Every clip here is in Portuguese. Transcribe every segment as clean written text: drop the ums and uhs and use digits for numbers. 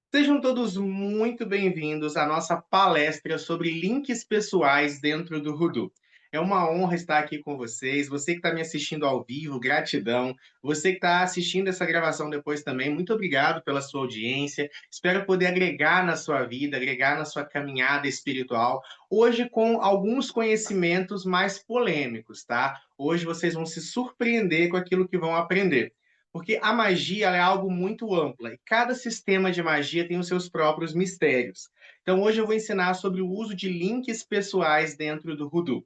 Sejam todos muito bem-vindos à nossa palestra sobre links pessoais dentro do Voodoo. É uma honra estar aqui com vocês. Você que está me assistindo ao vivo, gratidão. Você que está assistindo essa gravação depois também, muito obrigado pela sua audiência. Espero poder agregar na sua vida, agregar na sua caminhada espiritual. Hoje, com alguns conhecimentos mais polêmicos, tá? Hoje vocês vão se surpreender com aquilo que vão aprender. Porque a magia é algo muito ampla e cada sistema de magia tem os seus próprios mistérios. Então, hoje eu vou ensinar sobre o uso de links pessoais dentro do Voodoo.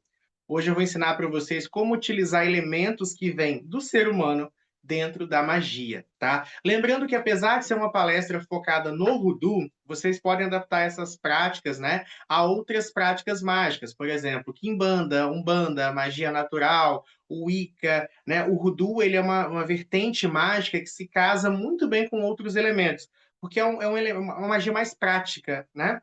Hoje eu vou ensinar para vocês como utilizar elementos que vêm do ser humano dentro da magia, tá? Lembrando que apesar de ser uma palestra focada no Voodoo, vocês podem adaptar essas práticas, né, a outras práticas mágicas, por exemplo, Quimbanda, Umbanda, magia natural, o Wicca, né? O Voodoo ele é uma vertente mágica que se casa muito bem com outros elementos, porque uma magia mais prática, né?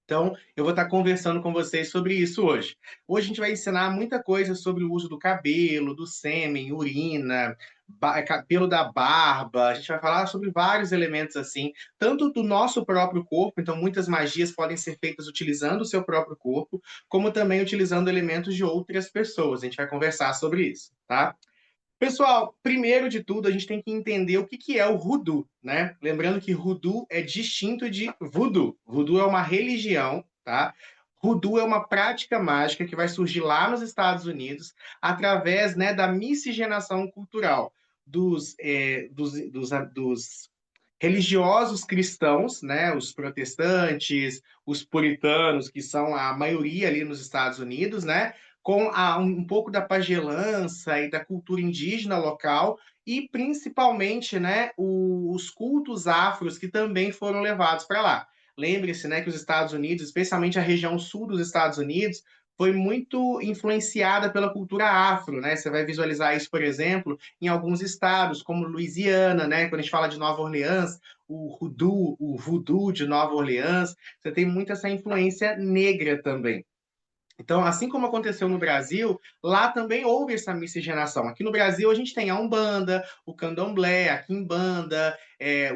Então, eu vou estar conversando com vocês sobre isso hoje. Hoje a gente vai ensinar muita coisa sobre o uso do cabelo, do sêmen, urina, cabelo da barba. A gente vai falar sobre vários elementos assim, tanto do nosso próprio corpo, então muitas magias podem ser feitas utilizando o seu próprio corpo, como também utilizando elementos de outras pessoas. A gente vai conversar sobre isso, tá? Pessoal, primeiro de tudo, a gente tem que entender o que é o Voodoo, né? Lembrando que Voodoo é distinto de Voodoo. Voodoo é uma religião, tá? Voodoo é uma prática mágica que vai surgir lá nos Estados Unidos através, né, da miscigenação cultural dos religiosos cristãos, né, os protestantes, os puritanos, que são a maioria ali nos Estados Unidos, né, com um pouco da pagelança e da cultura indígena local e principalmente, né, os cultos afros que também foram levados para lá. Lembre-se, né, que os Estados Unidos, especialmente a região sul dos Estados Unidos, foi muito influenciada pela cultura afro, né? Você vai visualizar isso, por exemplo, em alguns estados, como Louisiana, né? Quando a gente fala de Nova Orleans, o voodoo de Nova Orleans, você tem muito essa influência negra também. Então, assim como aconteceu no Brasil, lá também houve essa miscigenação. Aqui no Brasil, a gente tem a Umbanda, o Candomblé, a Quimbanda,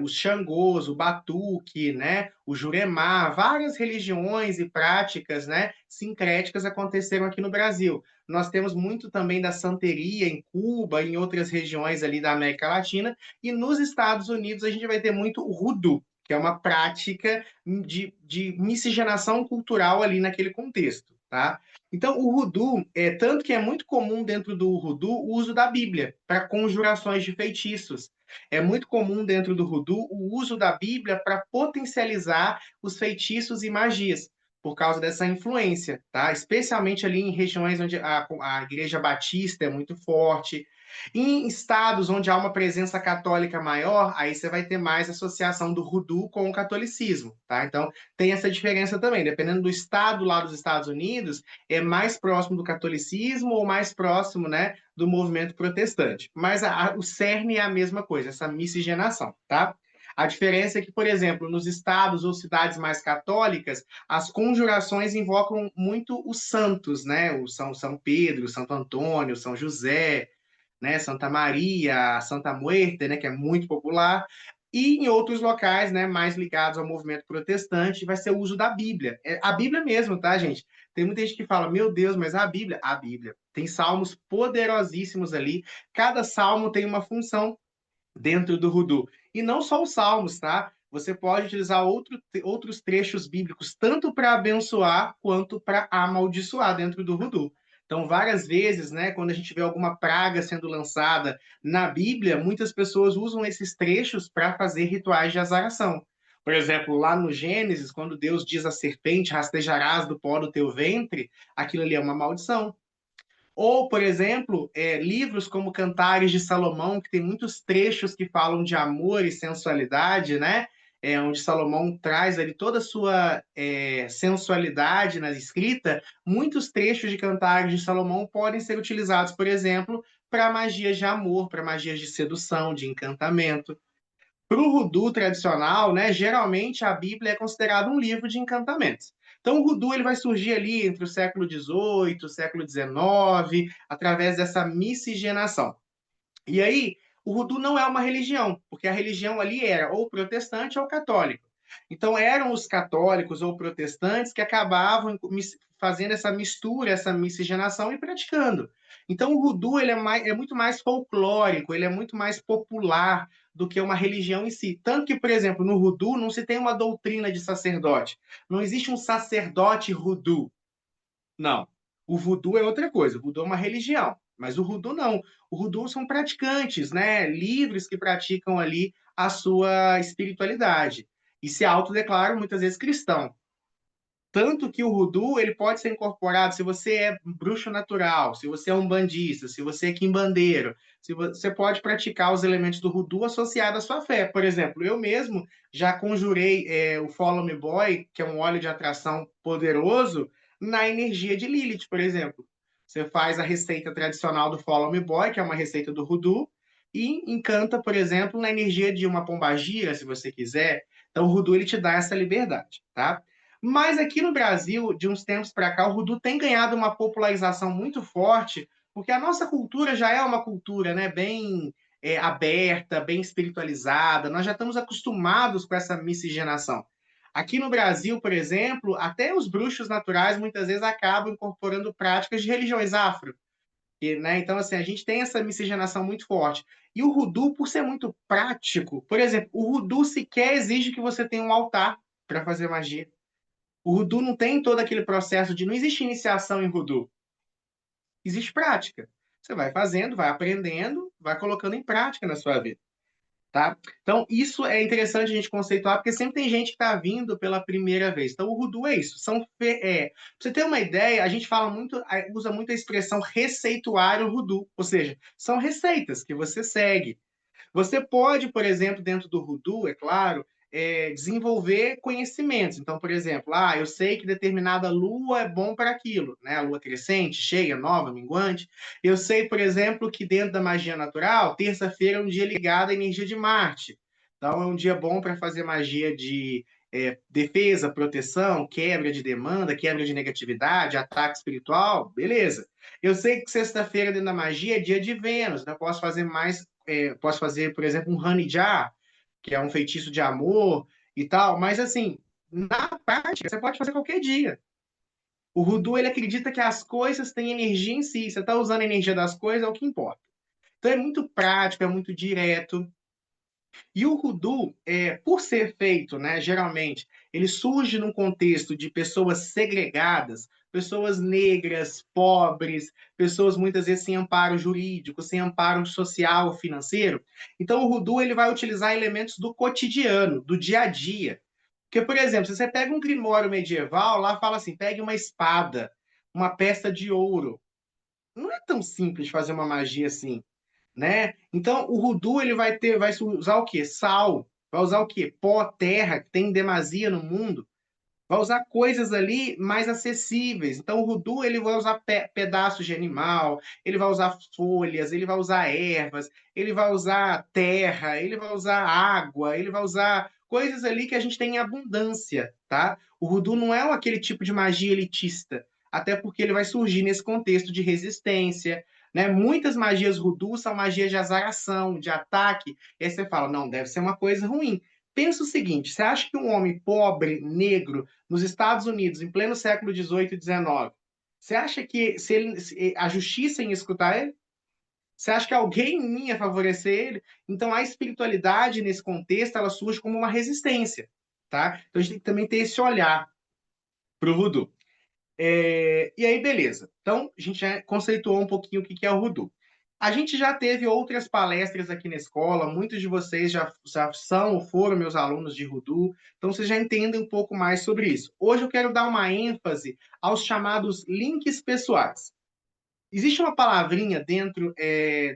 os Xangôs, o Batuque, né, o Juremá, várias religiões e práticas, né, sincréticas aconteceram aqui no Brasil. Nós temos muito também da santeria em Cuba, em outras regiões ali da América Latina, e nos Estados Unidos a gente vai ter muito o Voodoo, que é uma prática de miscigenação cultural ali naquele contexto, tá? Então, o Voodoo, tanto que é muito comum dentro do Voodoo o uso da Bíblia para conjurações de feitiços. É muito comum dentro do Voodoo o uso da Bíblia para potencializar os feitiços e magias, por causa dessa influência, tá? Especialmente ali em regiões onde a Igreja Batista é muito forte. Em estados onde há uma presença católica maior, aí você vai ter mais associação do Voodoo com o catolicismo, tá? Então, tem essa diferença também. Dependendo do estado lá dos Estados Unidos, é mais próximo do catolicismo ou mais próximo, né, do movimento protestante. Mas o cerne é a mesma coisa, essa miscigenação, tá? A diferença é que, por exemplo, nos estados ou cidades mais católicas, as conjurações invocam muito os santos, né? O São Pedro, Santo Antônio, São José, né? Santa Maria, Santa Muerte, né? Que é muito popular. E em outros locais, né, mais ligados ao movimento protestante, vai ser o uso da Bíblia. É a Bíblia mesmo, tá, gente? Tem muita gente que fala, meu Deus, mas a Bíblia. Tem salmos poderosíssimos ali. Cada salmo tem uma função dentro do Voodoo. E não só os salmos, tá? Você pode utilizar outros trechos bíblicos, tanto para abençoar quanto para amaldiçoar dentro do Voodoo. Então, várias vezes, né, quando a gente vê alguma praga sendo lançada na Bíblia, muitas pessoas usam esses trechos para fazer rituais de azaração. Por exemplo, lá no Gênesis, quando Deus diz à serpente, rastejarás do pó do teu ventre, aquilo ali é uma maldição. Ou, por exemplo, livros como Cantares de Salomão, que tem muitos trechos que falam de amor e sensualidade, né? Onde Salomão traz ali toda a sua sensualidade na escrita, muitos trechos de Cantares de Salomão podem ser utilizados, por exemplo, para magias de amor, para magias de sedução, de encantamento. Para o Voodoo tradicional, né, geralmente a Bíblia é considerada um livro de encantamentos. Então, o Voodoo ele vai surgir ali entre o século XVIII, século XIX, através dessa miscigenação. E aí, o Voodoo não é uma religião, porque a religião ali era ou protestante ou católica. Então, eram os católicos ou protestantes que acabavam fazendo essa mistura, essa miscigenação e praticando. Então, o voodoo ele é muito mais folclórico, ele é muito mais popular do que uma religião em si. Tanto que, por exemplo, no voodoo não se tem uma doutrina de sacerdote. Não existe um sacerdote voodoo. Não. O voodoo é outra coisa. O voodoo é uma religião. Mas o voodoo não. O voodoo são praticantes, né? Livres que praticam ali a sua espiritualidade. E se autodeclaram muitas vezes cristão. Tanto que o voodoo ele pode ser incorporado se você é bruxo natural, se você é umbandista, se você é quimbandeiro, se você pode praticar os elementos do voodoo associados à sua fé. Por exemplo, eu mesmo já conjurei o Follow Me Boy, que é um óleo de atração poderoso, na energia de Lilith, por exemplo. Você faz a receita tradicional do Follow Me Boy, que é uma receita do voodoo, e encanta, por exemplo, na energia de uma pombagira, se você quiser. Então, o voodoo ele te dá essa liberdade, tá? Mas aqui no Brasil, de uns tempos para cá, o voodoo tem ganhado uma popularização muito forte, porque a nossa cultura já é uma cultura, né, bem aberta, bem espiritualizada. Nós já estamos acostumados com essa miscigenação. Aqui no Brasil, por exemplo, até os bruxos naturais muitas vezes acabam incorporando práticas de religiões afro. Né? Então, assim, a gente tem essa miscigenação muito forte. E o voodoo, por ser muito prático, por exemplo, o voodoo sequer exige que você tenha um altar para fazer magia. O voodoo não tem todo aquele processo de não existe iniciação em voodoo, existe prática. Você vai fazendo, vai aprendendo, vai colocando em prática na sua vida, tá? Então, isso é interessante a gente conceituar, porque sempre tem gente que está vindo pela primeira vez. Então, o voodoo é isso. Pra você ter uma ideia, a gente fala muito, usa muito a expressão receituário voodoo, ou seja, são receitas que você segue. Você pode, por exemplo, dentro do voodoo, é claro, desenvolver conhecimentos. Então, por exemplo, eu sei que determinada lua é bom para aquilo, né? A lua crescente, cheia, nova, minguante. Eu sei, por exemplo, que dentro da magia natural, terça-feira é um dia ligado à energia de Marte. Então, é um dia bom para fazer magia de defesa, proteção, quebra de demanda, quebra de negatividade, ataque espiritual, beleza. Eu sei que sexta-feira dentro da magia é dia de Vênus, né? Eu posso fazer posso fazer, por exemplo, um honey jar, que é um feitiço de amor e tal, mas assim, na prática, você pode fazer qualquer dia. O voodoo, ele acredita que as coisas têm energia em si, você está usando a energia das coisas, é o que importa. Então é muito prático, é muito direto. E o voodoo, por ser feito, né, geralmente, ele surge num contexto de pessoas segregadas, pessoas negras, pobres, pessoas muitas vezes sem amparo jurídico, sem amparo social ou financeiro. Então, o voodoo ele vai utilizar elementos do cotidiano, do dia a dia. Porque, por exemplo, se você pega um grimório medieval, lá fala assim: pegue uma espada, uma peça de ouro. Não é tão simples fazer uma magia assim, né? Então, o voodoo ele vai usar o quê? Sal, vai usar o quê? Pó, terra, que tem demasia no mundo, vai usar coisas ali mais acessíveis. Então, o voodoo ele vai usar pedaços de animal, ele vai usar folhas, ele vai usar ervas, ele vai usar terra, ele vai usar água, ele vai usar coisas ali que a gente tem em abundância, tá? O voodoo não é aquele tipo de magia elitista, até porque ele vai surgir nesse contexto de resistência, né? Muitas magias voodoo são magias de azaração, de ataque, e aí você fala, não, deve ser uma coisa ruim. Pensa o seguinte: você acha que um homem pobre, negro, nos Estados Unidos, em pleno século XVIII e XIX, você acha que se a justiça ia escutar ele? Você acha que alguém ia favorecer ele? Então, a espiritualidade, nesse contexto, ela surge como uma resistência, tá? Então, a gente tem que também ter esse olhar para o voodoo. E aí, beleza. Então, a gente já conceituou um pouquinho o que é o voodoo. A gente já teve outras palestras aqui na escola, muitos de vocês já são ou foram meus alunos de voodoo, então vocês já entendem um pouco mais sobre isso. Hoje eu quero dar uma ênfase aos chamados links pessoais. Existe uma palavrinha dentro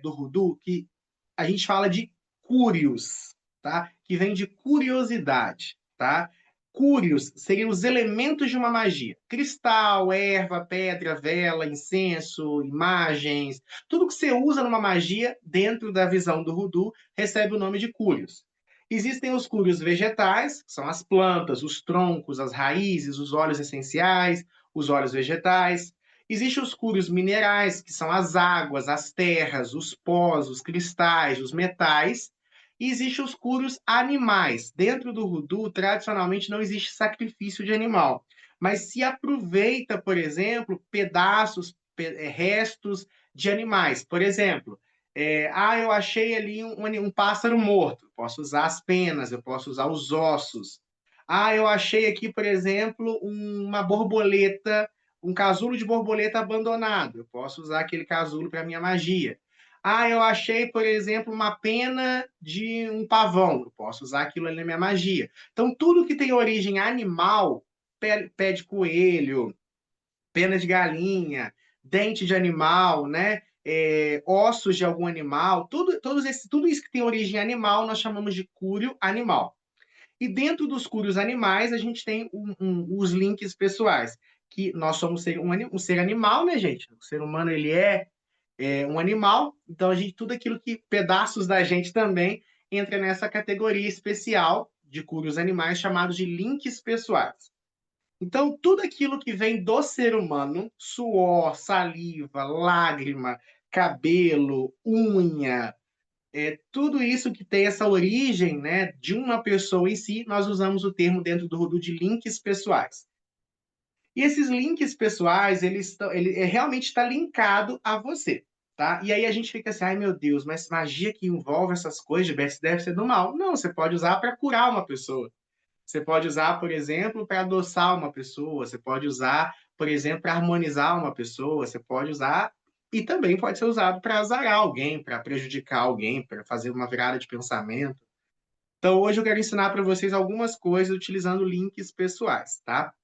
do voodoo que a gente fala de curios, tá? Que vem de curiosidade, tá? Curios seriam os elementos de uma magia: cristal, erva, pedra, vela, incenso, imagens, tudo que você usa numa magia dentro da visão do voodoo recebe o nome de curios. Existem os curios vegetais, que são as plantas, os troncos, as raízes, os óleos essenciais, os óleos vegetais. Existem os cúrios minerais, que são as águas, as terras, os pós, os cristais, os metais. E existem os curos animais. Dentro do Voodoo, tradicionalmente, não existe sacrifício de animal, mas se aproveita, por exemplo, pedaços, restos de animais. Por exemplo, eu achei ali um pássaro morto, posso usar as penas, eu posso usar os ossos. Eu achei aqui, por exemplo, uma borboleta, um casulo de borboleta abandonado, eu posso usar aquele casulo para minha magia. Eu achei, por exemplo, uma pena de um pavão, eu posso usar aquilo ali na minha magia. Então, tudo que tem origem animal, pé de coelho, pena de galinha, dente de animal, né? Ossos de algum animal, tudo isso que tem origem animal, nós chamamos de cúrio animal. E dentro dos cúrios animais, a gente tem os links pessoais, que nós somos um ser animal, né, gente? O ser humano, ele é um animal, então tudo aquilo que, pedaços da gente também, entra nessa categoria especial de cúrios animais, chamados de links pessoais. Então, tudo aquilo que vem do ser humano, suor, saliva, lágrima, cabelo, unha, tudo isso que tem essa origem, né, de uma pessoa em si, nós usamos o termo dentro do Voodoo de links pessoais. E esses links pessoais, ele realmente está linkado a você, tá? E aí a gente fica assim, ai meu Deus, mas magia que envolve essas coisas deve ser do mal. Não, você pode usar para curar uma pessoa. Você pode usar, por exemplo, para adoçar uma pessoa, você pode usar, por exemplo, para harmonizar uma pessoa, você pode usar e também pode ser usado para azarar alguém, para prejudicar alguém, para fazer uma virada de pensamento. Então, hoje eu quero ensinar para vocês algumas coisas utilizando links pessoais, tá?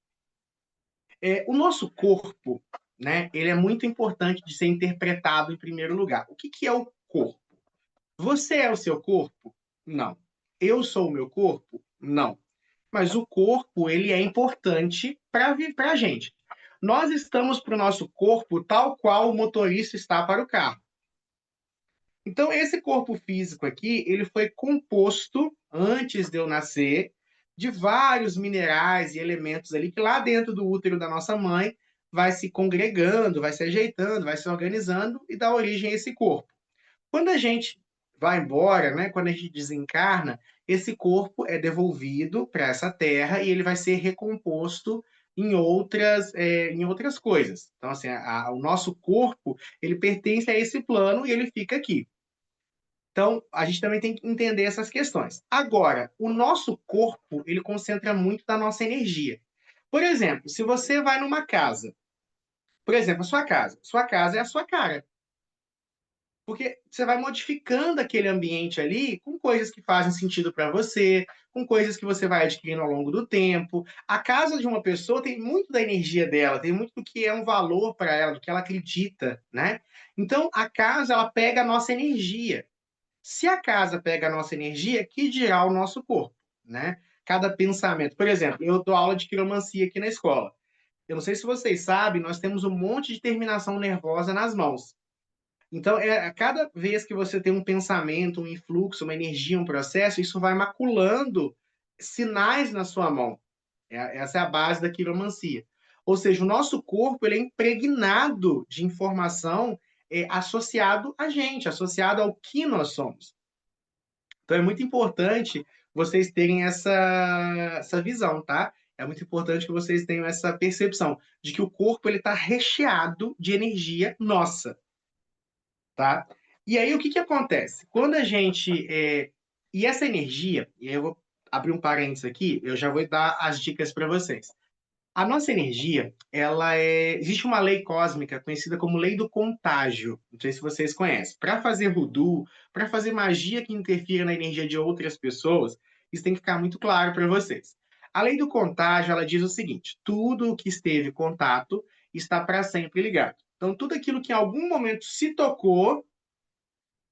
O nosso corpo, né, ele é muito importante de ser interpretado em primeiro lugar. O que é o corpo? Você é o seu corpo? Não. Eu sou o meu corpo? Não. Mas o corpo, ele é importante para a gente. Nós estamos para o nosso corpo tal qual o motorista está para o carro. Então, esse corpo físico aqui, ele foi composto, antes de eu nascer, de vários minerais e elementos ali que lá dentro do útero da nossa mãe vai se congregando, vai se ajeitando, vai se organizando e dá origem a esse corpo. Quando a gente vai embora, né, quando a gente desencarna, esse corpo é devolvido para essa terra e ele vai ser recomposto em outras coisas. Então, assim, o nosso corpo, ele pertence a esse plano e ele fica aqui. Então, a gente também tem que entender essas questões. Agora, o nosso corpo, ele concentra muito da nossa energia. Por exemplo, se você vai numa casa, por exemplo, a sua casa é a sua cara. Porque você vai modificando aquele ambiente ali com coisas que fazem sentido para você, com coisas que você vai adquirindo ao longo do tempo. A casa de uma pessoa tem muito da energia dela, tem muito do que é um valor para ela, do que ela acredita, né? Então, a casa, ela pega a nossa energia. Se a casa pega a nossa energia, que dirá o nosso corpo, né? Cada pensamento. Por exemplo, eu dou aula de quiromancia aqui na escola. Eu não sei se vocês sabem, nós temos um monte de terminação nervosa nas mãos. Então, a cada vez que você tem um pensamento, um influxo, uma energia, um processo, isso vai maculando sinais na sua mão. Essa é a base da quiromancia. Ou seja, o nosso corpo ele é impregnado de informação associado a gente, associado ao que nós somos. Então, é muito importante vocês terem essa visão, tá? É muito importante que vocês tenham essa percepção de que o corpo ele está recheado de energia nossa, tá? E aí, o que acontece? Quando a gente... E essa energia, e aí eu vou abrir um parênteses aqui, eu já vou dar as dicas para vocês. A nossa energia, existe uma lei cósmica conhecida como lei do contágio. Não sei se vocês conhecem. Para fazer voodoo, para fazer magia que interfira na energia de outras pessoas, isso tem que ficar muito claro para vocês. A lei do contágio, ela diz o seguinte: tudo o que esteve em contato está para sempre ligado. Então, tudo aquilo que em algum momento se tocou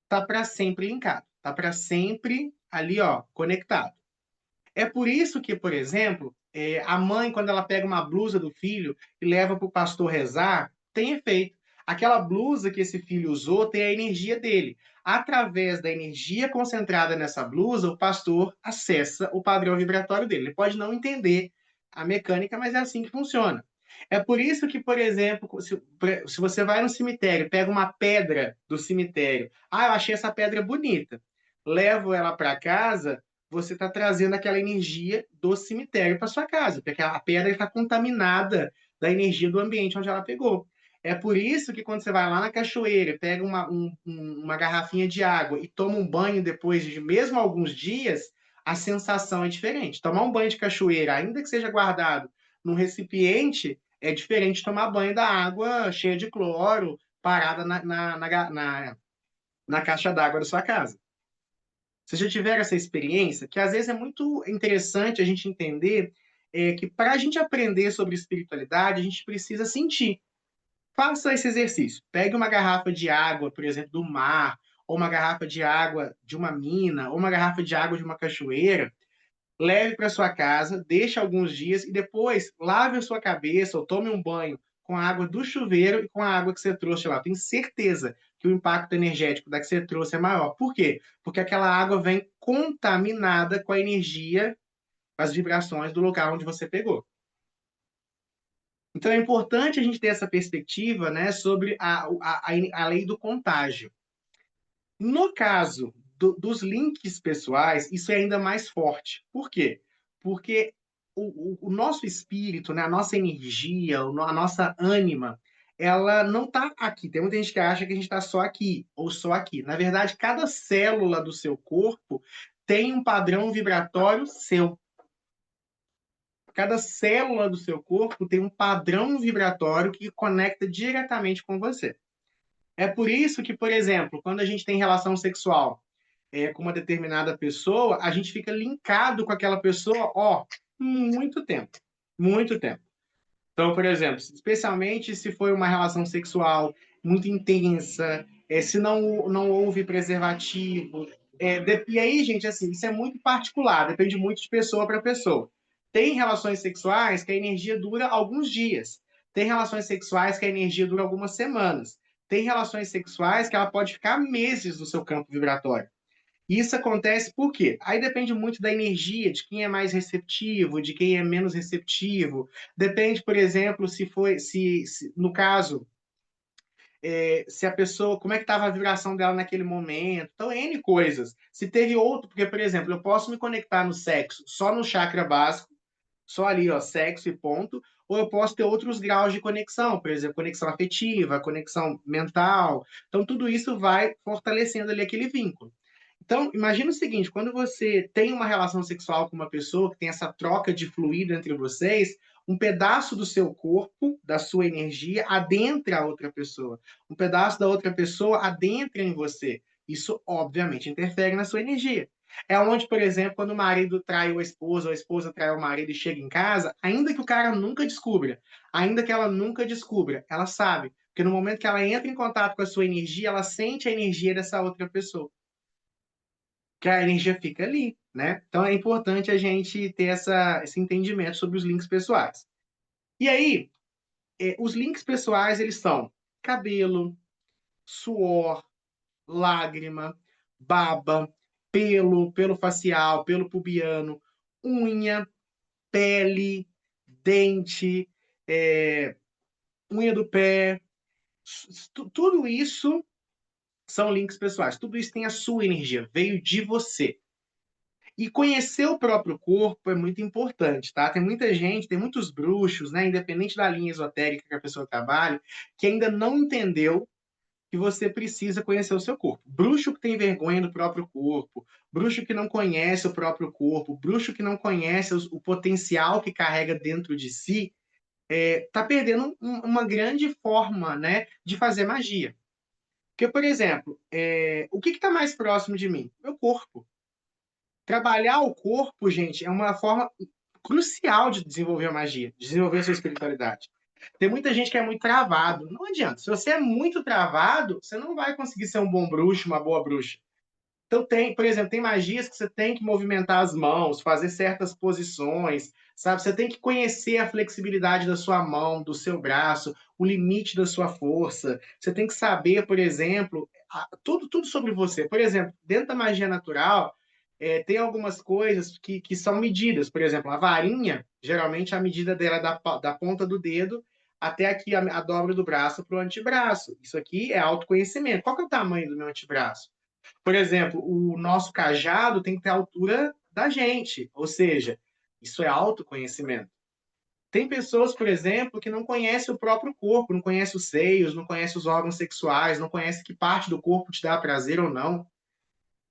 está para sempre linkado, está para sempre ali, ó, conectado. É por isso que, por exemplo, a mãe, quando ela pega uma blusa do filho e leva para o pastor rezar, tem efeito. Aquela blusa que esse filho usou tem a energia dele. Através da energia concentrada nessa blusa, o pastor acessa o padrão vibratório dele. Ele pode não entender a mecânica, mas é assim que funciona. É por isso que, por exemplo, se você vai no cemitério, pega uma pedra do cemitério, eu achei essa pedra bonita. levo ela para casa, você está trazendo aquela energia do cemitério para sua casa, porque a pedra está contaminada da energia do ambiente onde ela pegou. É por isso que quando você vai lá na cachoeira, pega uma garrafinha de água e toma um banho depois de mesmo alguns dias, a sensação é diferente. Tomar um banho de cachoeira, ainda que seja guardado num recipiente, é diferente de tomar banho da água cheia de cloro, parada na caixa d'água da sua casa. Vocês já tiveram essa experiência? Que às vezes é muito interessante a gente entender que para a gente aprender sobre espiritualidade, a gente precisa sentir. Faça esse exercício. Pegue uma garrafa de água, por exemplo, do mar, ou uma garrafa de água de uma mina, ou uma garrafa de água de uma cachoeira, leve para sua casa, deixe alguns dias e depois lave a sua cabeça ou tome um banho com a água do chuveiro e com a água que você trouxe lá. Tenho certeza que o impacto energético da que você trouxe é maior. Por quê? Porque aquela água vem contaminada com a energia, as vibrações do lugar onde você pegou. Então é importante a gente ter essa perspectiva, né, sobre a lei do contágio. No caso dos links pessoais, isso é ainda mais forte. Por quê? Porque o nosso espírito, né, a nossa energia, a nossa ânima, ela não está aqui. Tem muita gente que acha que a gente está só aqui ou só aqui. Na verdade, cada célula do seu corpo tem um padrão vibratório seu. Cada célula do seu corpo tem um padrão vibratório que conecta diretamente com você. É por isso que, por exemplo, quando a gente tem relação sexual com uma determinada pessoa, a gente fica linkado com aquela pessoa, ó, muito tempo. Muito tempo. Então, por exemplo, especialmente se foi uma relação sexual muito intensa, se não houve preservativo. E aí, gente, assim, isso é muito particular, depende muito de pessoa para pessoa. Tem relações sexuais que a energia dura alguns dias. Tem relações sexuais que a energia dura algumas semanas. Tem relações sexuais que ela pode ficar meses no seu campo vibratório. E isso acontece por quê? Aí depende muito da energia, de quem é mais receptivo, de quem é menos receptivo. Depende, por exemplo, se no caso, se a pessoa, como é que estava a vibração dela naquele momento. Então, N coisas. Se teve outro, porque, por exemplo, eu posso me conectar no sexo só no chakra básico, só ali, ó, sexo e ponto, ou eu posso ter outros graus de conexão, por exemplo, conexão afetiva, conexão mental. Então, tudo isso vai fortalecendo ali aquele vínculo. Então, imagina o seguinte: quando você tem uma relação sexual com uma pessoa, que tem essa troca de fluido entre vocês, um pedaço do seu corpo, da sua energia, adentra a outra pessoa. Um pedaço da outra pessoa adentra em você. Isso, obviamente, interfere na sua energia. É onde, por exemplo, quando o marido trai a esposa, ou a esposa trai o marido e chega em casa, ainda que o cara nunca descubra, ainda que ela nunca descubra, ela sabe. Porque no momento que ela entra em contato com a sua energia, ela sente a energia dessa outra pessoa, que a energia fica ali, né? Então é importante a gente ter esse entendimento sobre os links pessoais. E aí, os links pessoais, eles são cabelo, suor, lágrima, baba, pelo facial, pelo pubiano, unha, pele, dente, é, unha do pé, tudo isso são links pessoais. Tudo isso tem a sua energia, veio de você. E conhecer o próprio corpo é muito importante, tá? Tem muita gente, tem muitos bruxos, né, independente da linha esotérica que a pessoa trabalha, que ainda não entendeu que você precisa conhecer o seu corpo. Bruxo que tem vergonha do próprio corpo, bruxo que não conhece o próprio corpo, bruxo que não conhece o potencial que carrega dentro de si, tá perdendo uma grande forma, né, de fazer magia. Porque, por exemplo, o que está mais próximo de mim? Meu corpo. Trabalhar o corpo, gente, é uma forma crucial de desenvolver a magia, de desenvolver a sua espiritualidade. Tem muita gente que é muito travado. Não adianta. Se você é muito travado, você não vai conseguir ser um bom bruxo, uma boa bruxa. Então, por exemplo, tem magias que você tem que movimentar as mãos, fazer certas posições, sabe? Você tem que conhecer a flexibilidade da sua mão, do seu braço, o limite da sua força. Você tem que saber, por exemplo, tudo sobre você. Por exemplo, dentro da magia natural, tem algumas coisas que são medidas. Por exemplo, a varinha, geralmente a medida dela é da ponta do dedo até aqui a dobra do braço para o antebraço. Isso aqui é autoconhecimento. Qual que é o tamanho do meu antebraço? Por exemplo, o nosso cajado tem que ter a altura da gente, ou seja, isso é autoconhecimento. Tem pessoas, por exemplo, que não conhecem o próprio corpo, não conhecem os seios, não conhecem os órgãos sexuais, não conhecem que parte do corpo te dá prazer ou não.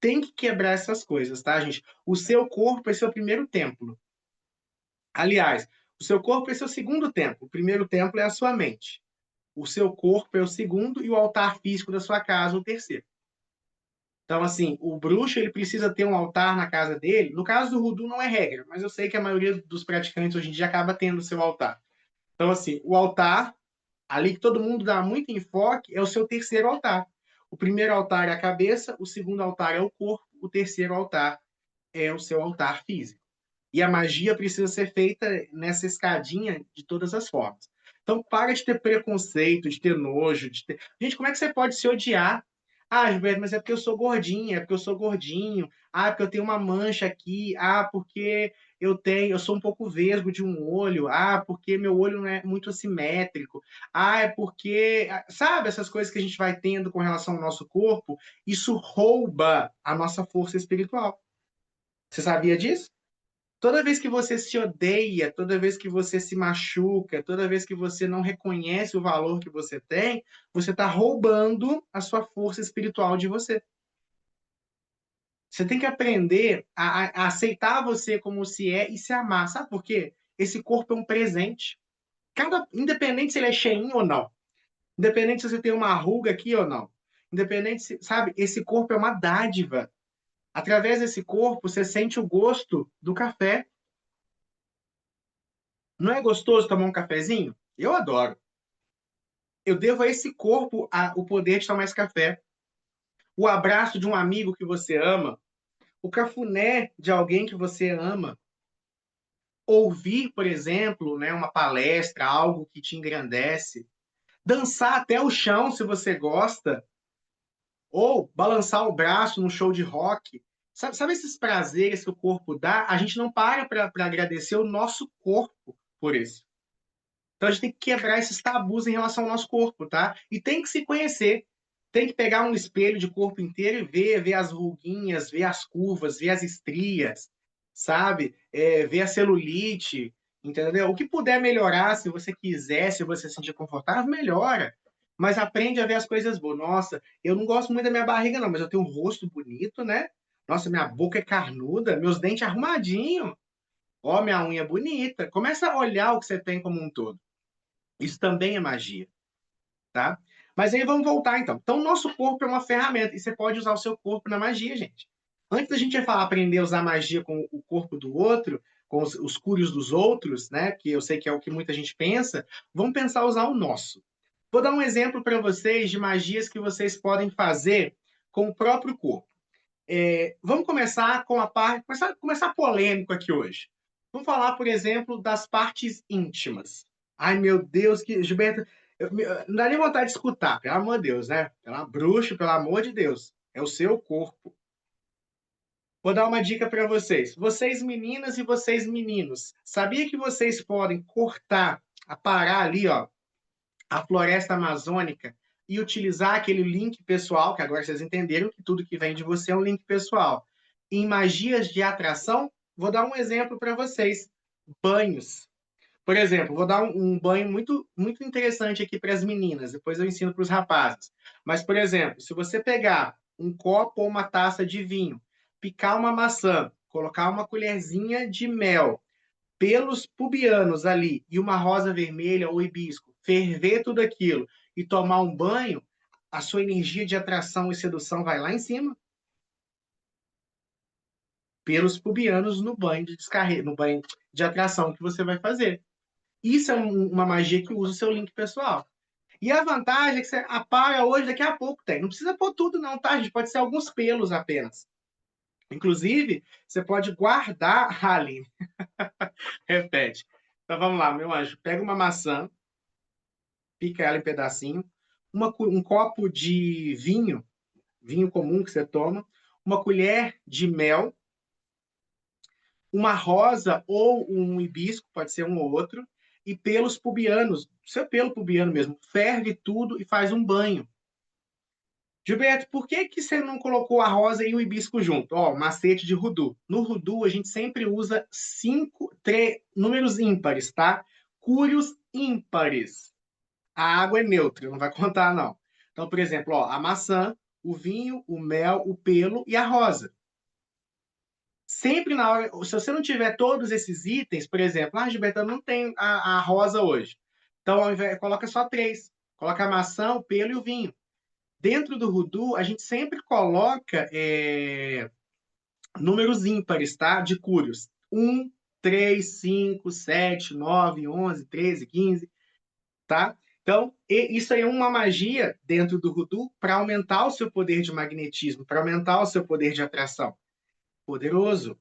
Tem que quebrar essas coisas, tá, gente? O seu corpo é seu primeiro templo. Aliás, o seu corpo é seu segundo templo. O primeiro templo é a sua mente. O seu corpo é o segundo e o altar físico da sua casa, o terceiro. Então, assim, o bruxo ele precisa ter um altar na casa dele. No caso do voodoo não é regra, mas eu sei que a maioria dos praticantes hoje em dia acaba tendo o seu altar. Então, assim, o altar, ali que todo mundo dá muito enfoque, é o seu terceiro altar. O primeiro altar é a cabeça, o segundo altar é o corpo, o terceiro altar é o seu altar físico. E a magia precisa ser feita nessa escadinha de todas as formas. Então, para de ter preconceito, de ter nojo, de ter. Gente, como é que você pode se odiar? Ah, Gilberto, mas é porque eu sou gordinha, é porque eu sou gordinho. Ah, é porque eu tenho uma mancha aqui. Ah, porque eu sou um pouco vesgo de um olho. Ah, porque meu olho não é muito assimétrico. Ah, é porque, sabe, essas coisas que a gente vai tendo com relação ao nosso corpo, isso rouba a nossa força espiritual. Você sabia disso? Toda vez que você se odeia, toda vez que você se machuca, toda vez que você não reconhece o valor que você está roubando a sua força espiritual de você. Você tem que aprender a aceitar você como se é e se amar. Sabe por quê? Esse corpo é um presente. Independente se ele é cheinho ou não, independente se você tem uma ruga aqui ou não, independente se, sabe, esse corpo é uma dádiva. Através desse corpo, você sente o gosto do café. Não é gostoso tomar um cafezinho? Eu adoro. Eu devo a esse corpo o poder de tomar esse café. O abraço de um amigo que você ama, o cafuné de alguém que você ama, ouvir, por exemplo, né, uma palestra, algo que te engrandece, dançar até o chão se você gosta, ou balançar o braço num show de rock. Sabe esses prazeres que o corpo dá? A gente não para para agradecer o nosso corpo por isso. Então a gente tem que quebrar esses tabus em relação ao nosso corpo, tá? E tem que se conhecer. Tem que pegar um espelho de corpo inteiro e ver as ruguinhas, ver as curvas, ver as estrias, sabe? Ver a celulite, entendeu? O que puder melhorar, se você quiser, se você se sentir confortável, melhora. Mas aprende a ver as coisas boas. Nossa, eu não gosto muito da minha barriga, não, mas eu tenho um rosto bonito, né? Nossa, minha boca é carnuda, meus dentes arrumadinhos. Ó, minha unha bonita. Começa a olhar o que você tem como um todo. Isso também é magia, tá? Mas aí vamos voltar então. Então, o nosso corpo é uma ferramenta e você pode usar o seu corpo na magia, gente. Antes da gente falar aprender a usar magia com o corpo do outro, com os cúrios dos outros, né? Que eu sei que é o que muita gente pensa, vamos pensar usar o nosso. Vou dar um exemplo para vocês de magias que vocês podem fazer com o próprio corpo. Vamos começar com a parte. Começar polêmico aqui hoje. Vamos falar, por exemplo, das partes íntimas. Ai, meu Deus, que Gilberto. Não dá nem vontade de escutar, pelo amor de Deus, né? Pela bruxa, pelo amor de Deus. É o seu corpo. Vou dar uma dica para vocês. Vocês meninas e vocês meninos, sabia que vocês podem cortar, aparar ali, ó, a floresta amazônica e utilizar aquele link pessoal, que agora vocês entenderam que tudo que vem de você é um link pessoal. Em magias de atração, vou dar um exemplo para vocês: banhos. Por exemplo, vou dar um banho muito, muito interessante aqui para as meninas, depois eu ensino para os rapazes. Mas, por exemplo, se você pegar um copo ou uma taça de vinho, picar uma maçã, colocar uma colherzinha de mel, pelos pubianos ali e uma rosa vermelha ou hibisco, ferver tudo aquilo e tomar um banho, a sua energia de atração e sedução vai lá em cima. Pelos pubianos no banho de descarrego, no banho de atração que você vai fazer. Isso é uma magia que usa o seu link pessoal. E a vantagem é que você apaga hoje, daqui a pouco tem. Não precisa pôr tudo, não, tá? Gente, pode ser alguns pelos apenas. Inclusive, você pode guardar, Aline. Repete. Então vamos lá, meu anjo. Pega uma maçã, pica ela em pedacinho, um copo de vinho, vinho comum que você toma, uma colher de mel, uma rosa ou um hibisco, pode ser um ou outro, e pelos pubianos, seu pelo pubiano mesmo, ferve tudo e faz um banho. Gilberto, por que que você não colocou a rosa e o hibisco junto? Ó, macete de Voodoo. No Voodoo, a gente sempre usa números ímpares, tá? Cúrios ímpares. A água é neutra, não vai contar, não. Então, por exemplo, ó, a maçã, o vinho, o mel, o pelo e a rosa. Sempre na hora, se você não tiver todos esses itens, por exemplo, Gilberto, eu não tenho a rosa hoje. Então, ao invés, coloca só três. Coloca a maçã, o pelo e o vinho. Dentro do Voodoo, a gente sempre coloca números ímpares, tá? De cúrios. 1, 3, 5, 7, 9, 11, 13, 15, tá? Então, isso aí é uma magia dentro do Voodoo para aumentar o seu poder de magnetismo, para aumentar o seu poder de atração. Poderoso.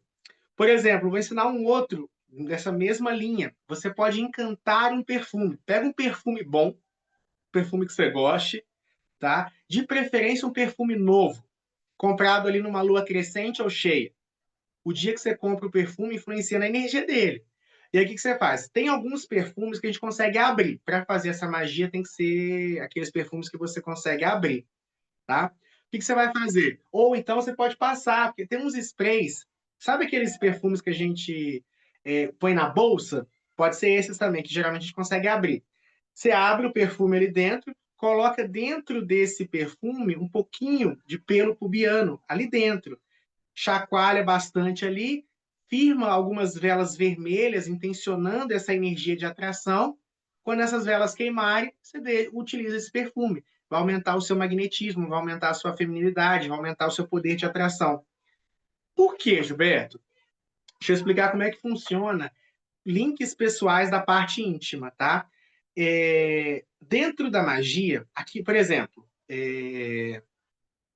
Por exemplo, vou ensinar um outro dessa mesma linha. Você pode encantar um perfume. Pega um perfume bom, um perfume que você goste, tá? De preferência um perfume novo, comprado ali numa lua crescente ou cheia. O dia que você compra o perfume influencia na energia dele. E aí o que você faz? Tem alguns perfumes que a gente consegue abrir. Para fazer essa magia tem que ser aqueles perfumes que você consegue abrir, tá? O que você vai fazer? Ou então você pode passar, porque tem uns sprays. Sabe aqueles perfumes que a gente põe na bolsa? Pode ser esses também, que geralmente a gente consegue abrir. Você abre o perfume ali dentro, coloca dentro desse perfume um pouquinho de pelo pubiano ali dentro, chacoalha bastante ali, firma algumas velas vermelhas, intencionando essa energia de atração. Quando essas velas queimarem, você utiliza esse perfume. Vai aumentar o seu magnetismo, vai aumentar a sua feminilidade, vai aumentar o seu poder de atração. Por quê, Gilberto? Deixa eu explicar como é que funciona links pessoais da parte íntima, tá? Dentro da magia, aqui, por exemplo,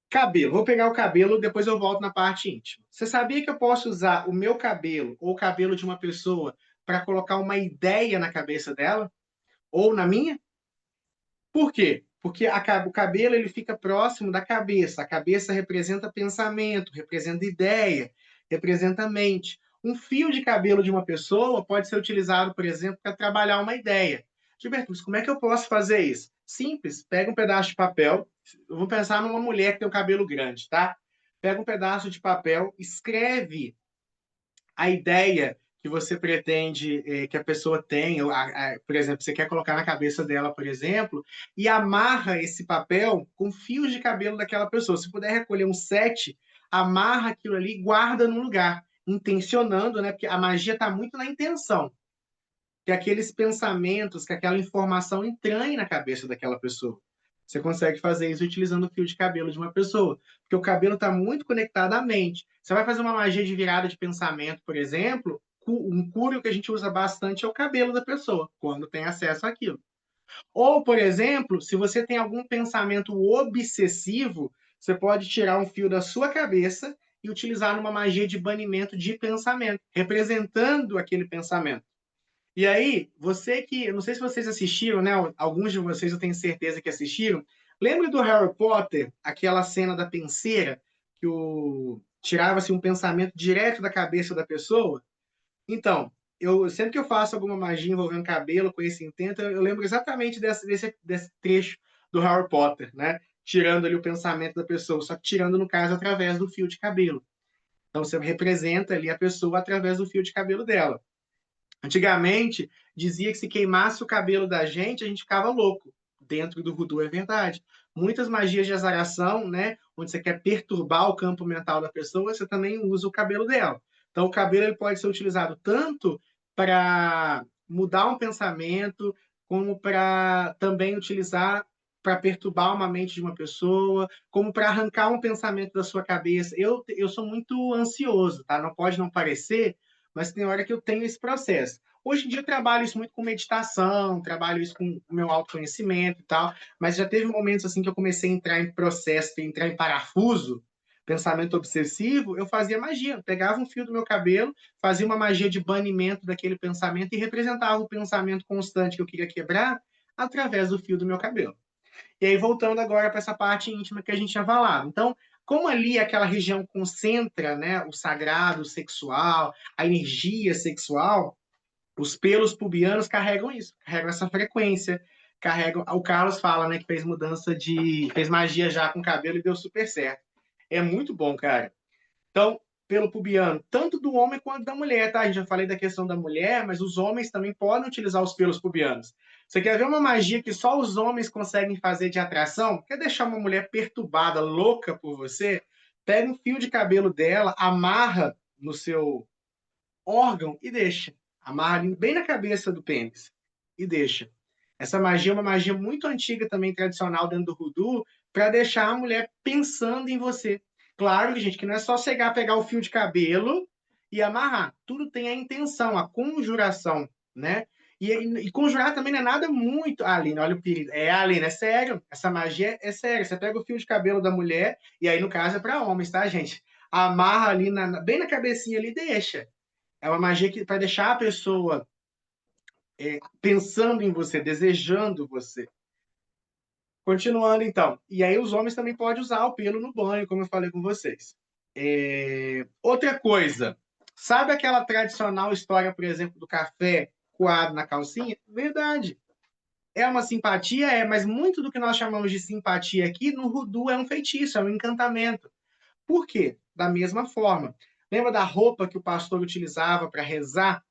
cabelo. Vou pegar o cabelo, depois eu volto na parte íntima. Você sabia que eu posso usar o meu cabelo ou o cabelo de uma pessoa para colocar uma ideia na cabeça dela? Ou na minha? Por quê? Porque o cabelo ele fica próximo da cabeça. A cabeça representa pensamento, representa ideia, representa mente. Um fio de cabelo de uma pessoa pode ser utilizado, por exemplo, para trabalhar uma ideia. Gilberto, mas como é que eu posso fazer isso? Simples, pega um pedaço de papel. Eu vou pensar numa mulher que tem o cabelo grande, tá? Pega um pedaço de papel, escreve a ideia que você pretende que a pessoa tenha, por exemplo, você quer colocar na cabeça dela, por exemplo, e amarra esse papel com fios de cabelo daquela pessoa. Se puder recolher um set, amarra aquilo ali e guarda num lugar, intencionando, né? Porque a magia está muito na intenção, que aqueles pensamentos, que aquela informação entranhe na cabeça daquela pessoa. Você consegue fazer isso utilizando o fio de cabelo de uma pessoa, porque o cabelo está muito conectado à mente. Você vai fazer uma magia de virada de pensamento, por exemplo, um cúrio que a gente usa bastante é o cabelo da pessoa, quando tem acesso àquilo. Ou, por exemplo, se você tem algum pensamento obsessivo, você pode tirar um fio da sua cabeça e utilizar numa magia de banimento de pensamento, representando aquele pensamento. E aí, você que, eu não sei se vocês assistiram, né? Alguns de vocês eu tenho certeza que assistiram. Lembra do Harry Potter, aquela cena da penseira que tirava-se um pensamento direto da cabeça da pessoa? Então, eu sempre que eu faço alguma magia envolvendo cabelo com esse intento, eu lembro exatamente desse trecho do Harry Potter, né? Tirando ali o pensamento da pessoa, só que tirando, no caso, através do fio de cabelo. Então, você representa ali a pessoa através do fio de cabelo dela. Antigamente, dizia que se queimasse o cabelo da gente, a gente ficava louco. Dentro do voodoo é verdade. Muitas magias de azaração, né, onde você quer perturbar o campo mental da pessoa, você também usa o cabelo dela. Então, o cabelo ele pode ser utilizado tanto para mudar um pensamento, como para também utilizar para perturbar uma mente de uma pessoa, como para arrancar um pensamento da sua cabeça. Eu sou muito ansioso, tá? Não pode não parecer, mas tem hora que eu tenho esse processo. Hoje em dia eu trabalho isso muito com meditação, trabalho isso com o meu autoconhecimento e tal, mas já teve momentos assim que eu comecei a entrar em processo, entrar em parafuso, pensamento obsessivo, eu fazia magia, eu pegava um fio do meu cabelo, fazia uma magia de banimento daquele pensamento e representava o pensamento constante que eu queria quebrar através do fio do meu cabelo. E aí, voltando agora para essa parte íntima que a gente tinha falado. Então, como ali aquela região concentra, né, o sagrado sexual, a energia sexual, os pelos pubianos carregam isso, carregam essa frequência carregam. O Carlos fala, né, que fez magia já com cabelo e deu super certo. É muito bom, cara. Então, pelo pubiano, tanto do homem quanto da mulher, tá? A gente já falei da questão da mulher, mas os homens também podem utilizar os pelos pubianos. Você quer ver uma magia que só os homens conseguem fazer de atração? Quer deixar uma mulher perturbada, louca por você? Pega um fio de cabelo dela, amarra no seu órgão e deixa. Amarra bem na cabeça do pênis e deixa. Essa magia é uma magia muito antiga também, tradicional dentro do voodoo, para deixar a mulher pensando em você. Claro, gente, que não é só chegar, pegar o fio de cabelo e amarrar. Tudo tem a intenção, a conjuração, né? E conjurar também não é nada muito. Ah, Aline, olha o perigo. Aline, é sério. Essa magia é séria. Você pega o fio de cabelo da mulher, e aí, no caso, é para homens, tá, gente? Amarra ali bem na cabecinha ali e deixa. É uma magia que para deixar a pessoa pensando em você, desejando você. Continuando, então. E aí os homens também podem usar o pelo no banho, como eu falei com vocês. Outra coisa, sabe aquela tradicional história, por exemplo, do café coado na calcinha? Verdade. É uma simpatia, mas muito do que nós chamamos de simpatia aqui, no voodoo é um feitiço, é um encantamento. Por quê? Da mesma forma. Lembra da roupa que o pastor utilizava para rezar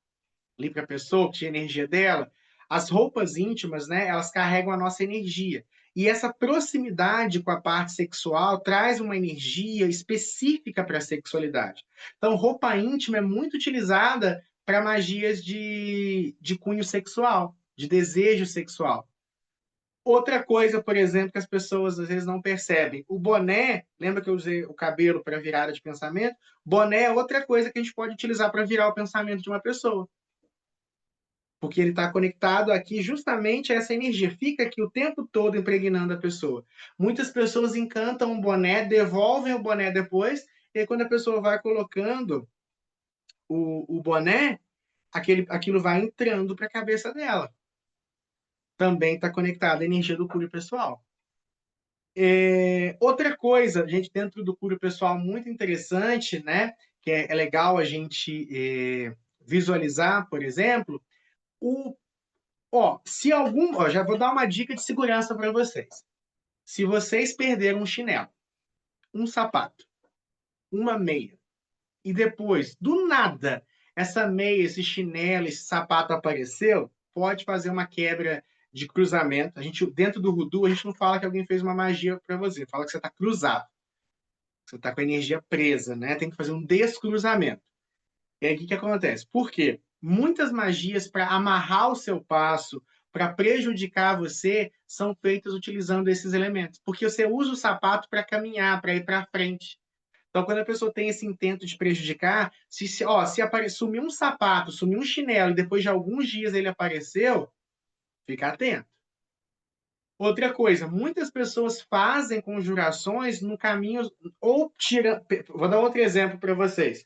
ali para a pessoa, que tinha a energia dela? As roupas íntimas, né, elas carregam a nossa energia. E essa proximidade com a parte sexual traz uma energia específica para a sexualidade. Então, roupa íntima é muito utilizada para magias de cunho sexual, de desejo sexual. Outra coisa, por exemplo, que as pessoas às vezes não percebem. O boné, lembra que eu usei o cabelo para virada de pensamento? Boné é outra coisa que a gente pode utilizar para virar o pensamento de uma pessoa, porque ele está conectado aqui justamente a essa energia. Fica aqui o tempo todo impregnando a pessoa. Muitas pessoas encantam o boné, devolvem o boné depois, e aí, quando a pessoa vai colocando o boné, aquilo vai entrando para a cabeça dela. Também está conectado à energia do cunho pessoal. Outra coisa, gente, dentro do cura pessoal muito interessante, né? Que é legal a gente visualizar, por exemplo, se algum, já vou dar uma dica de segurança para vocês. Se vocês perderam um chinelo, um sapato, uma meia, e depois, do nada, essa meia, esse chinelo, esse sapato apareceu, pode fazer uma quebra de cruzamento. A gente, dentro do voodoo, a gente não fala que alguém fez uma magia para você, fala que você está cruzado. Você está com a energia presa, né? Tem que fazer um descruzamento. E aí o que acontece? Por quê? Muitas magias para amarrar o seu passo, para prejudicar você, são feitas utilizando esses elementos. Porque você usa o sapato para caminhar, para ir para frente. Então, quando a pessoa tem esse intento de prejudicar, sumir um sapato, sumir um chinelo, e depois de alguns dias ele apareceu, fica atento. Outra coisa, muitas pessoas fazem conjurações no caminho, ou tira. Vou dar outro exemplo para vocês.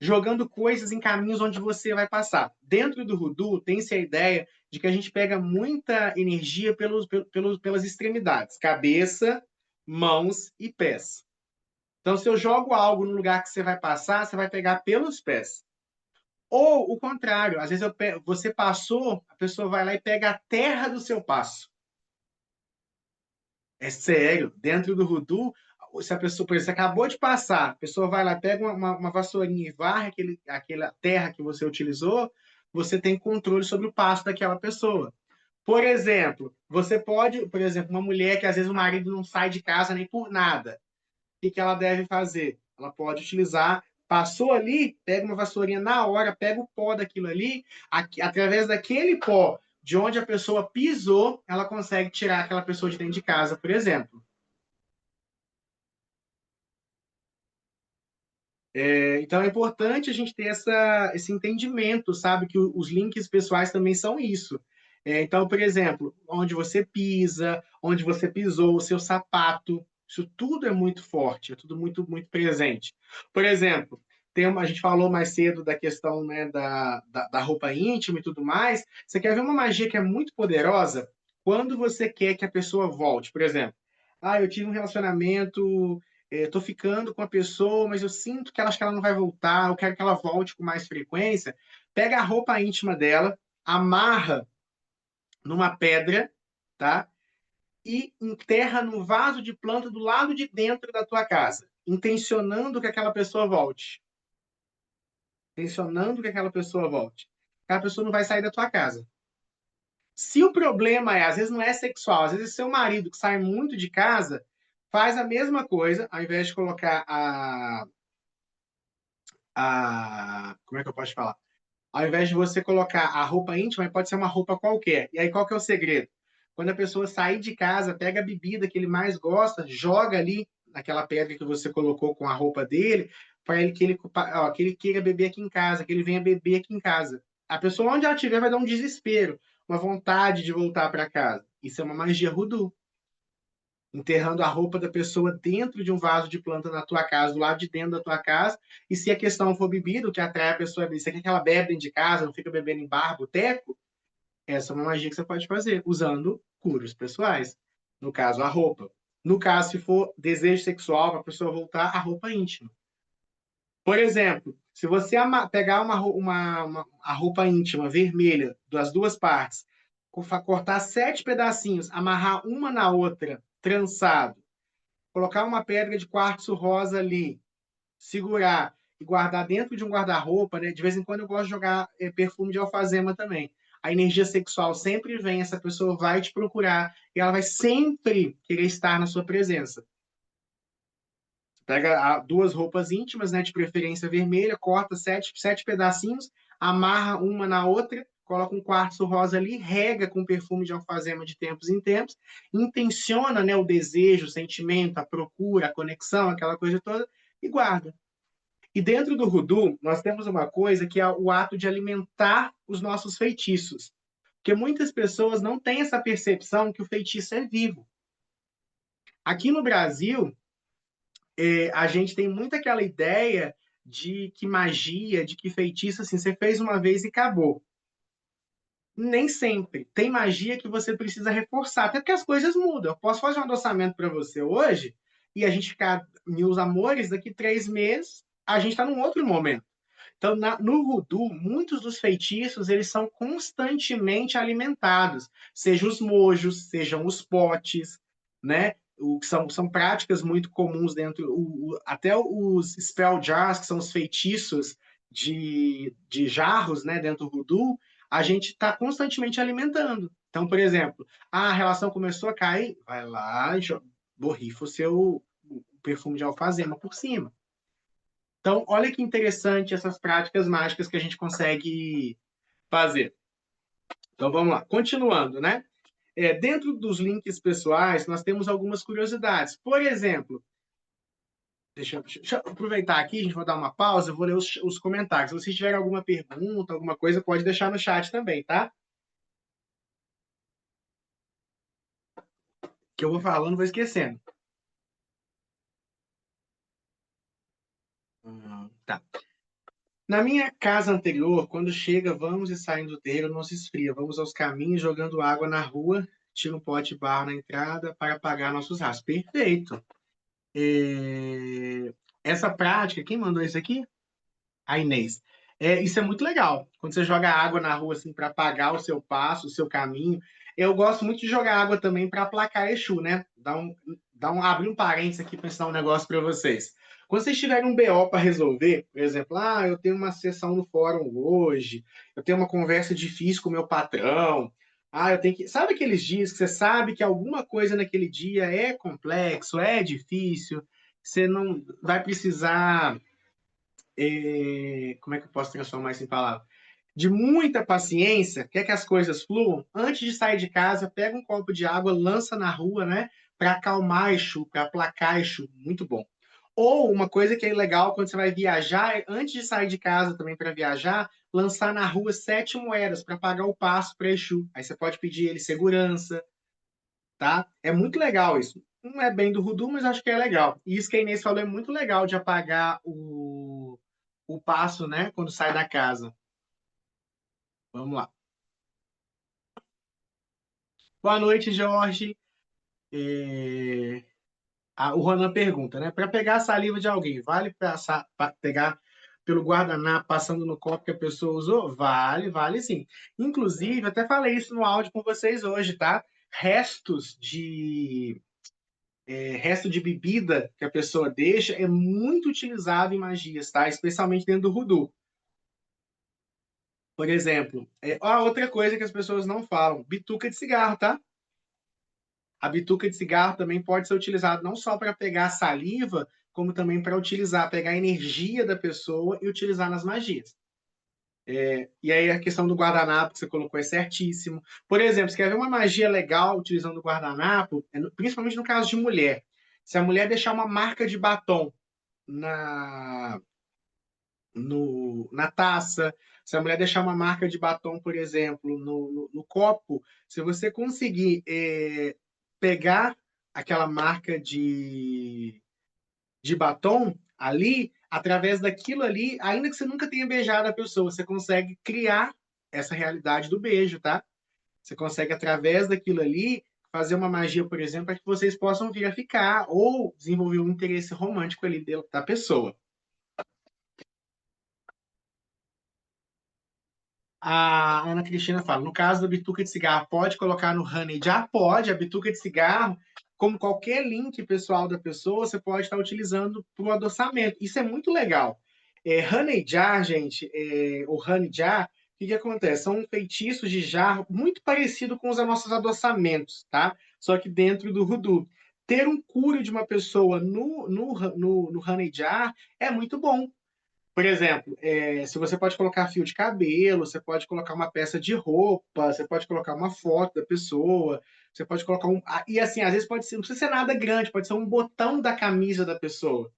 Jogando coisas em caminhos onde você vai passar. Dentro do voodoo, tem-se a ideia de que a gente pega muita energia pelas extremidades, cabeça, mãos e pés. Então, se eu jogo algo no lugar que você vai passar, você vai pegar pelos pés. Ou o contrário, às vezes você passou, a pessoa vai lá e pega a terra do seu passo. É sério, dentro do voodoo, se a pessoa, por exemplo, você acabou de passar, a pessoa vai lá, pega uma vassourinha e varre aquela terra que você utilizou, você tem controle sobre o passo daquela pessoa. Por exemplo, você pode, por exemplo, uma mulher que às vezes o marido não sai de casa nem por nada, o que ela deve fazer? Ela pode utilizar, passou ali, pega uma vassourinha na hora, pega o pó daquilo ali, através daquele pó de onde a pessoa pisou, ela consegue tirar aquela pessoa de dentro de casa, por exemplo. Então é importante a gente ter esse entendimento, sabe? Que os links pessoais também são isso. Então, por exemplo, onde você pisa, onde você pisou, o seu sapato, isso tudo é muito forte, é tudo muito, muito presente. Por exemplo, a gente falou mais cedo da questão, né, da roupa íntima e tudo mais. Você quer ver uma magia que é muito poderosa? Quando você quer que a pessoa volte, por exemplo, eu tive um relacionamento, tô ficando com a pessoa, mas eu sinto que ela, acho que ela não vai voltar, eu quero que ela volte com mais frequência. Pega a roupa íntima dela, amarra numa pedra, tá? E enterra no vaso de planta do lado de dentro da tua casa, intencionando que aquela pessoa volte. Intencionando que aquela pessoa volte. Aquela pessoa não vai sair da tua casa. Se o problema é, às vezes não é sexual, às vezes é seu marido que sai muito de casa, faz a mesma coisa, ao invés de colocar como é que eu posso falar? Ao invés de você colocar a roupa íntima, pode ser uma roupa qualquer. E aí qual que é o segredo? Quando a pessoa sair de casa, pega a bebida que ele mais gosta, joga ali naquela pedra que você colocou com a roupa dele, para ele que ele queira beber aqui em casa, que ele venha beber aqui em casa. A pessoa, onde ela estiver, vai dar um desespero, uma vontade de voltar para casa. Isso é uma magia voodoo. Enterrando a roupa da pessoa dentro de um vaso de planta na tua casa, do lado de dentro da tua casa. E se a questão for bebida, o que atrai a pessoa é você quer que ela bebe dentro de casa, não fica bebendo em bar, boteco, essa é uma magia que você pode fazer, usando curas pessoais. No caso, a roupa. No caso, se for desejo sexual, para a pessoa voltar, a roupa íntima. Por exemplo, se você pegar a roupa íntima vermelha das duas partes, cortar 7 pedacinhos, amarrar uma na outra, trançado, colocar uma pedra de quartzo rosa ali, segurar e guardar dentro de um guarda-roupa, né? De vez em quando eu gosto de jogar perfume de alfazema também. A energia sexual sempre vem, essa pessoa vai te procurar e ela vai sempre querer estar na sua presença. Pega duas roupas íntimas, né, de preferência vermelha, corta 7 pedacinhos, amarra uma na outra, coloca um quartzo rosa ali, rega com perfume de alfazema de tempos em tempos, intenciona, né, o desejo, o sentimento, a procura, a conexão, aquela coisa toda, e guarda. E dentro do voodoo, nós temos uma coisa que é o ato de alimentar os nossos feitiços. Porque muitas pessoas não têm essa percepção que o feitiço é vivo. Aqui no Brasil, a gente tem muito aquela ideia de que magia, de que feitiço, assim, você fez uma vez e acabou. Nem sempre. Tem magia que você precisa reforçar, até porque as coisas mudam. Eu posso fazer um adoçamento para você hoje e a gente ficar mil amores, daqui 3 meses a gente está num outro momento. Então, no voodoo, muitos dos feitiços eles são constantemente alimentados, sejam os mojos, sejam os potes, né? São práticas muito comuns dentro, até os spell jars, que são os feitiços de jarros, né, dentro do voodoo, a gente está constantemente alimentando. Então, por exemplo, a relação começou a cair, vai lá e borrifa o perfume de alfazema por cima. Então, olha que interessante essas práticas mágicas que a gente consegue fazer. Então, vamos lá. Continuando, né? Dentro dos links pessoais, nós temos algumas curiosidades. Por exemplo, deixa eu aproveitar aqui, a gente vai dar uma pausa, eu vou ler os comentários. Se vocês tiverem alguma pergunta, alguma coisa, pode deixar no chat também, tá? Que eu vou falando, vou esquecendo. Tá. Na minha casa anterior, quando chega, vamos e saímos do terreiro, não se esfria. Vamos aos caminhos, jogando água na rua, tira um pote de barro na entrada para apagar nossos rastros. Perfeito. Essa prática, quem mandou isso aqui? A Inês. Isso é muito legal. Quando você joga água na rua assim para apagar o seu passo, o seu caminho. Eu gosto muito de jogar água também para aplacar Exu, né? Abrir um parênteses aqui para ensinar um negócio para vocês. Quando vocês tiverem um BO para resolver, por exemplo, eu tenho uma sessão no fórum hoje, eu tenho uma conversa difícil com o meu patrão, eu tenho que. Sabe aqueles dias que você sabe que alguma coisa naquele dia é complexo, é difícil, você não vai precisar. Como é que eu posso transformar isso em palavras? De muita paciência, quer que as coisas fluam, antes de sair de casa, pega um copo de água, lança na rua, né? Para acalmar Exu, para aplacar Exu. Muito bom. Ou uma coisa que é legal quando você vai viajar, antes de sair de casa também para viajar, lançar na rua 7 moedas para pagar o passo para Exu. Aí você pode pedir ele segurança, tá? É muito legal isso. Não é bem do voodoo, mas acho que é legal. E isso que a Inês falou é muito legal de apagar o passo, né? Quando sai da casa. Vamos lá. Boa noite, Jorge. O Ronan pergunta, né? Para pegar a saliva de alguém, vale pegar pelo guardanapo passando no copo que a pessoa usou? Vale, vale sim. Inclusive, até falei isso no áudio com vocês hoje, tá? Restos de resto de bebida que a pessoa deixa é muito utilizado em magias, tá? Especialmente dentro do voodoo. Por exemplo, outra coisa que as pessoas não falam, bituca de cigarro, tá? A bituca de cigarro também pode ser utilizada não só para pegar saliva, como também para utilizar, pegar a energia da pessoa e utilizar nas magias. E aí a questão do guardanapo que você colocou é certíssimo. Por exemplo, você quer ver uma magia legal utilizando o guardanapo, principalmente no caso de mulher. Se a mulher deixar uma marca de batom na, na taça, se a mulher deixar uma marca de batom, por exemplo, no copo, se você conseguir pegar aquela marca de batom ali, através daquilo ali, ainda que você nunca tenha beijado a pessoa, você consegue criar essa realidade do beijo, tá? Você consegue, através daquilo ali, fazer uma magia, por exemplo, para que vocês possam vir a ficar ou desenvolver um interesse romântico ali da pessoa. A Ana Cristina fala, no caso da bituca de cigarro, pode colocar no honey jar? Pode, a bituca de cigarro, como qualquer link pessoal da pessoa, você pode estar utilizando para o adoçamento. Isso é muito legal. Honey jar, gente, o honey jar, o que, que acontece? São feitiços de jarro muito parecido com os nossos adoçamentos, tá? Só que dentro do voodoo. Ter um cure de uma pessoa no honey jar é muito bom. Por exemplo, se você pode colocar fio de cabelo, você pode colocar uma peça de roupa, você pode colocar uma foto da pessoa, você pode colocar um. E assim, às vezes pode ser, não precisa ser nada grande, pode ser um botão da camisa da pessoa.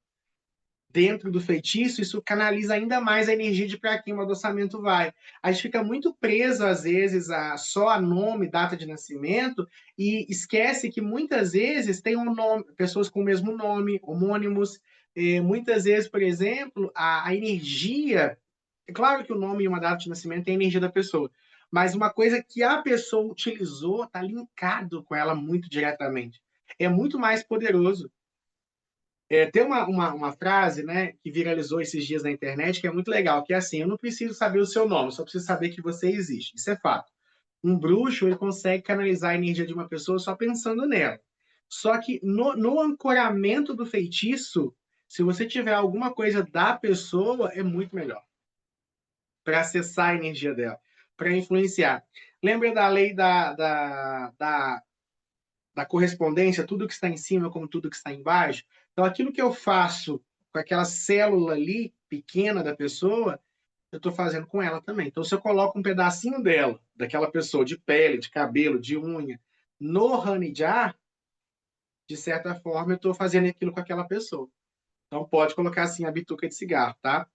Dentro do feitiço, isso canaliza ainda mais a energia de para quem o adoçamento vai. A gente fica muito preso, às vezes, só a nome, data de nascimento, e esquece que muitas vezes tem um nome, pessoas com o mesmo nome, homônimos. Muitas vezes, por exemplo, a energia. É claro que o nome e uma data de nascimento tem a energia da pessoa, mas uma coisa que a pessoa utilizou está linkado com ela muito diretamente. É muito mais poderoso. Tem uma frase, né, que viralizou esses dias na internet que é muito legal, que é assim: eu não preciso saber o seu nome, só preciso saber que você existe. Isso é fato. Um bruxo ele consegue canalizar a energia de uma pessoa só pensando nela. Só que no ancoramento do feitiço, se você tiver alguma coisa da pessoa, é muito melhor para acessar a energia dela, para influenciar. Lembra da lei da correspondência, tudo que está em cima como tudo que está embaixo? Então, aquilo que eu faço com aquela célula ali, pequena da pessoa, eu estou fazendo com ela também. Então, se eu coloco um pedacinho dela, daquela pessoa, de pele, de cabelo, de unha, no honey jar, de certa forma, eu estou fazendo aquilo com aquela pessoa. Então, pode colocar assim a bituca de cigarro, tá?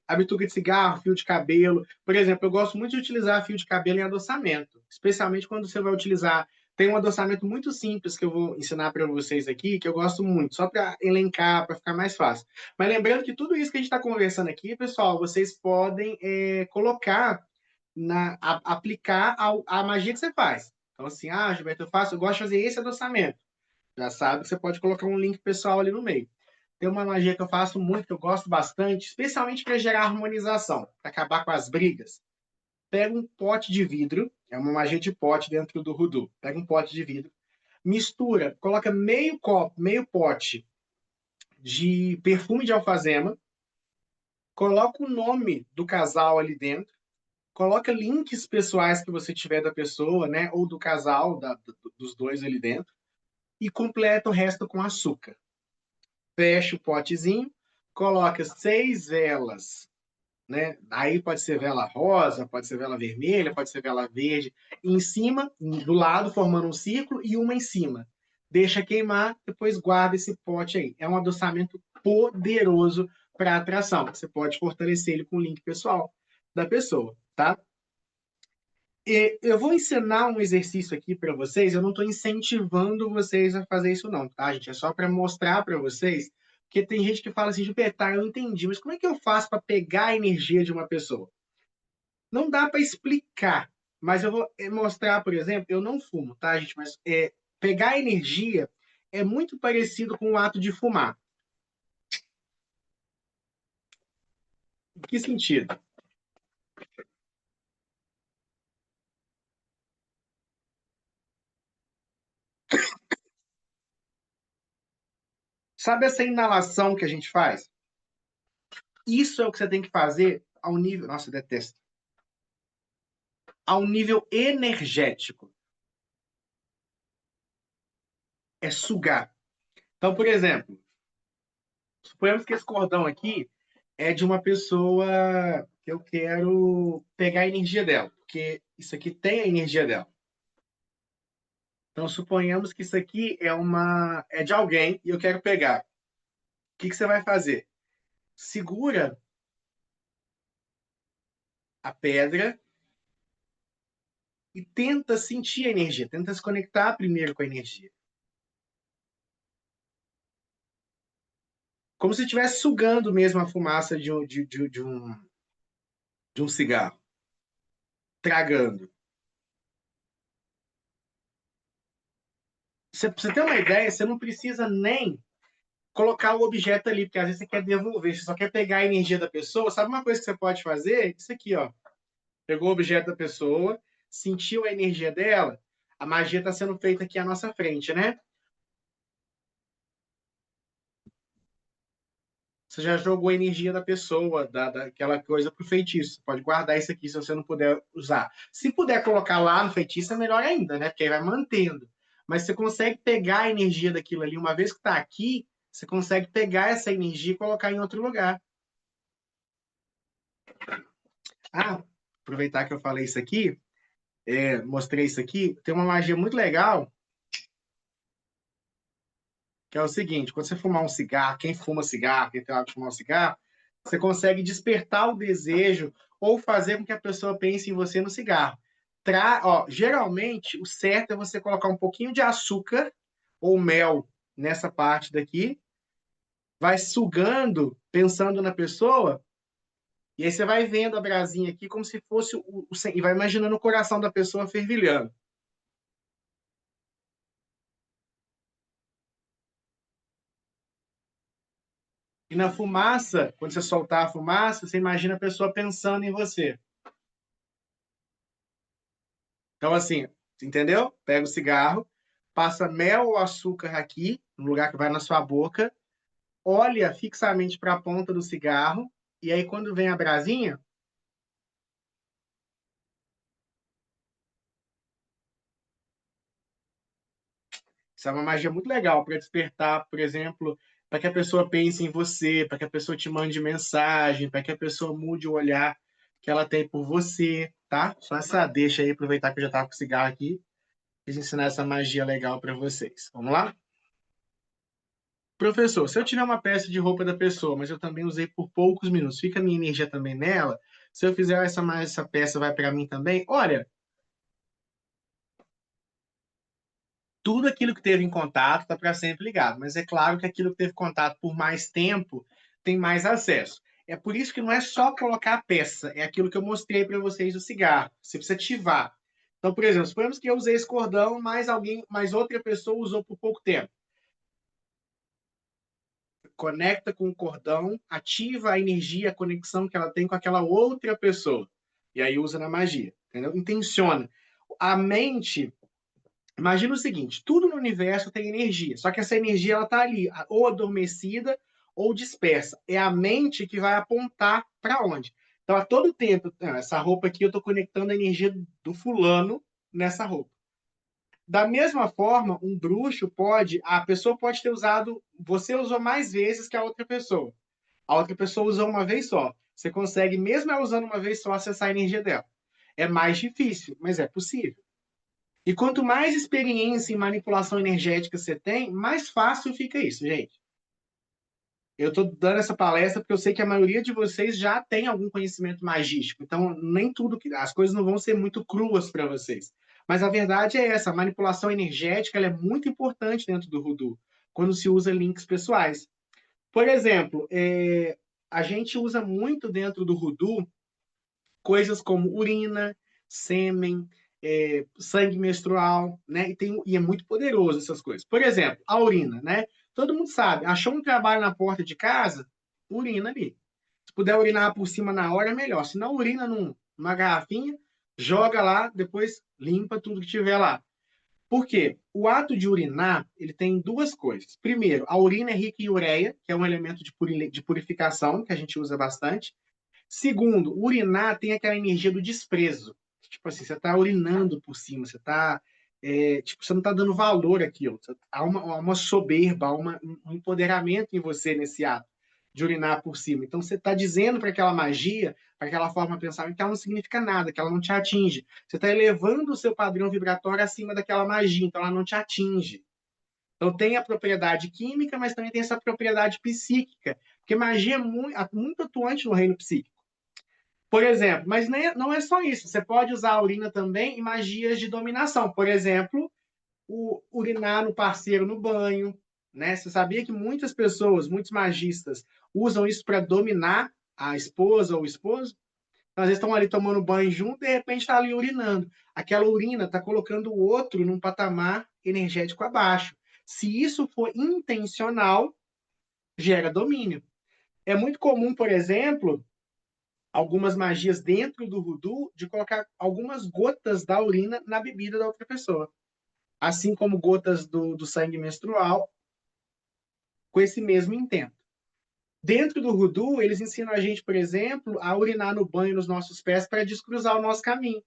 A bituca de cigarro, fio de cabelo. Por exemplo, eu gosto muito de utilizar fio de cabelo em adoçamento, especialmente quando você vai utilizar. Tem um adoçamento muito simples que eu vou ensinar para vocês aqui, que eu gosto muito, só para elencar, para ficar mais fácil. Mas lembrando que tudo isso que a gente está conversando aqui, pessoal, vocês podem colocar, aplicar a magia que você faz. Então, assim, Gilberto, eu gosto de fazer esse adoçamento. Já sabe que você pode colocar um link pessoal ali no meio. Tem uma magia que eu faço muito, que eu gosto bastante, especialmente para gerar harmonização, para acabar com as brigas. Pega um pote de vidro, é uma magia de pote dentro do voodoo. Pega um pote de vidro, mistura, coloca meio copo, meio pote de perfume de alfazema, coloca o nome do casal ali dentro, coloca links pessoais que você tiver da pessoa, né, ou do casal, dos dois ali dentro, e completa o resto com açúcar. Fecha o potezinho, coloca 6 velas, né? Aí pode ser vela rosa, pode ser vela vermelha, pode ser vela verde, em cima, do lado, formando um círculo e uma em cima. Deixa queimar, depois guarda esse pote aí. É um adoçamento poderoso para atração. Você pode fortalecer ele com o link pessoal da pessoa, tá? E eu vou ensinar um exercício aqui para vocês. Eu não estou incentivando vocês a fazer isso, não, tá, gente? É só para mostrar para vocês. Porque tem gente que fala assim, Gilberto, tá, eu entendi, mas como é que eu faço para pegar a energia de uma pessoa? Não dá para explicar, mas eu vou mostrar, por exemplo, eu não fumo, tá, gente? Mas pegar a energia é muito parecido com o ato de fumar. Que sentido? Sabe essa inalação que a gente faz? Isso é o que você tem que fazer ao nível. Nossa, eu detesto. Ao nível energético. É sugar. Então, por exemplo, suponhamos que esse cordão aqui é de uma pessoa que eu quero pegar a energia dela, porque isso aqui tem a energia dela. Então, suponhamos que isso aqui é de alguém e eu quero pegar. O que que você vai fazer? Segura a pedra e tenta sentir a energia, tenta se conectar primeiro com a energia. Como se estivesse sugando mesmo a fumaça de um cigarro, tragando. Você tem uma ideia, você não precisa nem colocar o objeto ali, porque às vezes você quer devolver, você só quer pegar a energia da pessoa. Sabe uma coisa que você pode fazer? Isso aqui, ó. Pegou o objeto da pessoa, sentiu a energia dela, a magia está sendo feita aqui à nossa frente, né? Você já jogou a energia da pessoa, daquela coisa pro feitiço. Você pode guardar isso aqui se você não puder usar. Se puder colocar lá no feitiço, é melhor ainda, né? Porque aí vai mantendo. Mas você consegue pegar a energia daquilo ali, uma vez que está aqui, você consegue pegar essa energia e colocar em outro lugar. Ah, aproveitar que eu falei isso aqui, mostrei isso aqui, tem uma magia muito legal, que é o seguinte: quando você fumar um cigarro, quem fuma cigarro, quem tem hábito de fumar um cigarro, você consegue despertar o desejo ou fazer com que a pessoa pense em você no cigarro. Geralmente, o certo é você colocar um pouquinho de açúcar ou mel nessa parte daqui, vai sugando, pensando na pessoa, e aí você vai vendo a brasinha aqui como se fosse e vai imaginando o coração da pessoa fervilhando. E na fumaça, quando você soltar a fumaça, você imagina a pessoa pensando em você. Então, assim, entendeu? Pega o cigarro, passa mel ou açúcar aqui, no lugar que vai na sua boca, olha fixamente para a ponta do cigarro, e aí quando vem a brasinha, isso é uma magia muito legal para despertar, por exemplo, para que a pessoa pense em você, para que a pessoa te mande mensagem, para que a pessoa mude o olhar que ela tem por você, tá? Só essa deixa aí, aproveitar que eu já estava com o cigarro aqui, e ensinar essa magia legal para vocês. Vamos lá? Professor, se eu tiver uma peça de roupa da pessoa, mas eu também usei por poucos minutos, fica a minha energia também nela? Se eu fizer essa peça, vai para mim também? Olha, tudo aquilo que teve em contato está para sempre ligado, mas é claro que aquilo que teve contato por mais tempo tem mais acesso. É por isso que não é só colocar a peça, é aquilo que eu mostrei para vocês do cigarro. Você precisa ativar. Então, por exemplo, suponhamos que eu usei esse cordão, mas mais outra pessoa usou por pouco tempo. Conecta com o cordão, ativa a energia, a conexão que ela tem com aquela outra pessoa. E aí usa na magia, entendeu? Intenciona. A mente, imagina o seguinte, tudo no universo tem energia, só que essa energia ela tá ali, ou adormecida ou dispersa. É a mente que vai apontar para onde. Então, a todo tempo, essa roupa aqui eu estou conectando a energia do fulano nessa roupa. Da mesma forma, um bruxo a pessoa pode ter usado, você usou mais vezes que a outra pessoa. A outra pessoa usou uma vez só. Você consegue, mesmo ela usando uma vez só, acessar a energia dela. É mais difícil, mas é possível. E quanto mais experiência em manipulação energética você tem, mais fácil fica isso, gente. Eu estou dando essa palestra porque eu sei que a maioria de vocês já tem algum conhecimento magístico. Então, nem tudo que as coisas não vão ser muito cruas para vocês. Mas a verdade é essa: a manipulação energética ela é muito importante dentro do Voodoo, quando se usa links pessoais. Por exemplo, a gente usa muito dentro do Voodoo coisas como urina, sêmen, sangue menstrual, né? E é muito poderoso essas coisas. Por exemplo, a urina, né? Todo mundo sabe, achou um trabalho na porta de casa, urina ali. Se puder urinar por cima na hora, é melhor. Se não, urina numa garrafinha, joga lá, depois limpa tudo que tiver lá. Por quê? O ato de urinar, ele tem duas coisas. Primeiro, a urina é rica em ureia, que é um elemento de purificação, que a gente usa bastante. Segundo, urinar tem aquela energia do desprezo. Tipo assim, você está urinando por cima, você está tipo, você não está dando valor àquilo. Há uma soberba, há um empoderamento em você nesse ato de urinar por cima. Então você está dizendo para aquela magia, para aquela forma de pensar, que ela não significa nada, que ela não te atinge. Você está elevando o seu padrão vibratório acima daquela magia, então ela não te atinge. Então tem a propriedade química, mas também tem essa propriedade psíquica, porque magia é muito atuante no reino psíquico. Por exemplo, mas não é só isso. Você pode usar a urina também em magias de dominação. Por exemplo, urinar no parceiro no banho. Né? Você sabia que muitas pessoas, muitos magistas, usam isso para dominar a esposa ou o esposo? Então, às vezes estão ali tomando banho junto e de repente está ali urinando. Aquela urina está colocando o outro num patamar energético abaixo. Se isso for intencional, gera domínio. É muito comum, por exemplo, algumas magias dentro do voodoo de colocar algumas gotas da urina na bebida da outra pessoa. Assim como gotas do sangue menstrual, com esse mesmo intento. Dentro do voodoo, eles ensinam a gente, por exemplo, a urinar no banho nos nossos pés para descruzar o nosso caminho.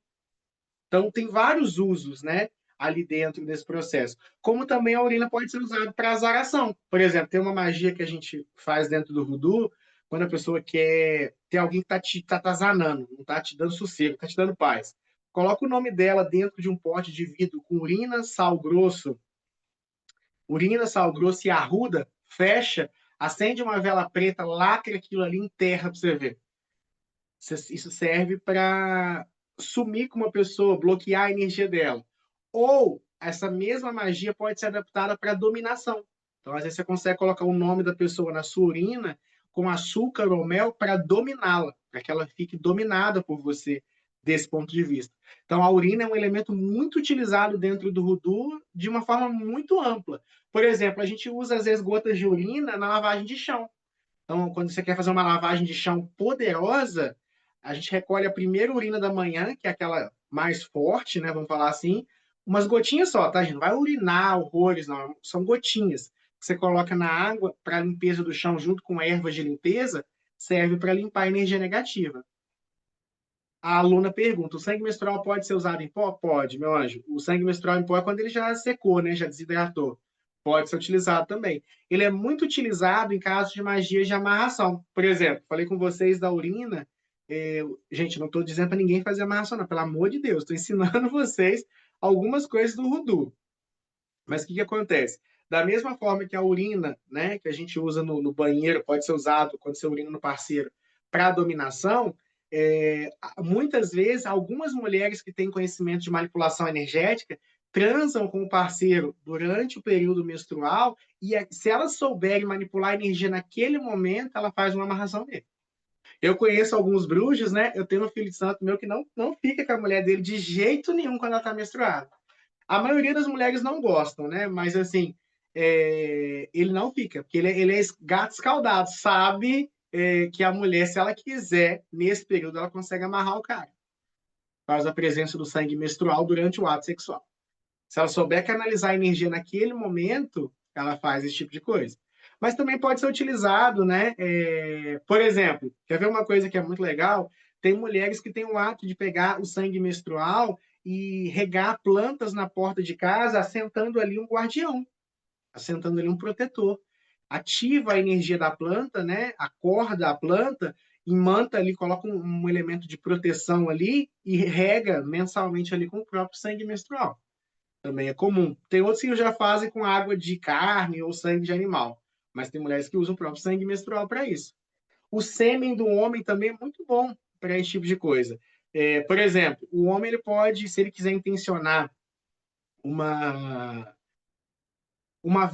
Então, tem vários usos, né, ali dentro desse processo. Como também a urina pode ser usada para azaração. Por exemplo, tem uma magia que a gente faz dentro do voodoo, quando a pessoa quer ter alguém que está te atazanando, não está te dando sossego, está te dando paz. Coloca o nome dela dentro de um pote de vidro com urina, sal grosso e arruda, fecha, acende uma vela preta, lacra aquilo ali, enterra para você ver. Isso serve para sumir com uma pessoa, bloquear a energia dela. Ou essa mesma magia pode ser adaptada para dominação. Então, às vezes, você consegue colocar o nome da pessoa na sua urina com açúcar ou mel para dominá-la, para que ela fique dominada por você desse ponto de vista. Então, a urina é um elemento muito utilizado dentro do voodoo de uma forma muito ampla. Por exemplo, a gente usa, às vezes, gotas de urina na lavagem de chão. Então, quando você quer fazer uma lavagem de chão poderosa, a gente recolhe a primeira urina da manhã, que é aquela mais forte, né? Vamos falar assim, umas gotinhas só, tá, gente? Não vai urinar horrores, não. São gotinhas que você coloca na água para limpeza do chão junto com ervas de limpeza, serve para limpar a energia negativa. A aluna pergunta: o sangue menstrual pode ser usado em pó? Pode, meu anjo. O sangue menstrual em pó é quando ele já secou, né? Já desidratou. Pode ser utilizado também. Ele é muito utilizado em casos de magias de amarração. Por exemplo, falei com vocês da urina. Gente, não estou dizendo para ninguém fazer amarração, não. Pelo amor de Deus, estou ensinando vocês algumas coisas do voodoo. Mas o que acontece? Da mesma forma que a urina, né, que a gente usa no banheiro, pode ser usado quando você urina no parceiro para dominação, muitas vezes, algumas mulheres que têm conhecimento de manipulação energética transam com o parceiro durante o período menstrual e, se elas souberem manipular a energia naquele momento, ela faz uma amarração nele. Eu conheço alguns bruxos, né? Eu tenho um filho de santo meu que não fica com a mulher dele de jeito nenhum quando ela está menstruada. A maioria das mulheres não gostam, né? Mas assim, ele não fica, porque ele é gato escaldado, sabe que a mulher, se ela quiser, nesse período, ela consegue amarrar o cara. Faz a presença do sangue menstrual durante o ato sexual. Se ela souber canalizar a energia naquele momento, ela faz esse tipo de coisa. Mas também pode ser utilizado, né? Por exemplo, quer ver uma coisa que é muito legal? Tem mulheres que têm o ato de pegar o sangue menstrual e regar plantas na porta de casa, assentando ali um guardião, assentando ali um protetor. Ativa a energia da planta, né? Acorda a planta, imanta ali, coloca um elemento de proteção ali e rega mensalmente ali com o próprio sangue menstrual. Também é comum. Tem outros que já fazem com água de carne ou sangue de animal, mas tem mulheres que usam o próprio sangue menstrual para isso. O sêmen do homem também é muito bom para esse tipo de coisa. Por exemplo, o homem ele pode, se ele quiser intencionar uma,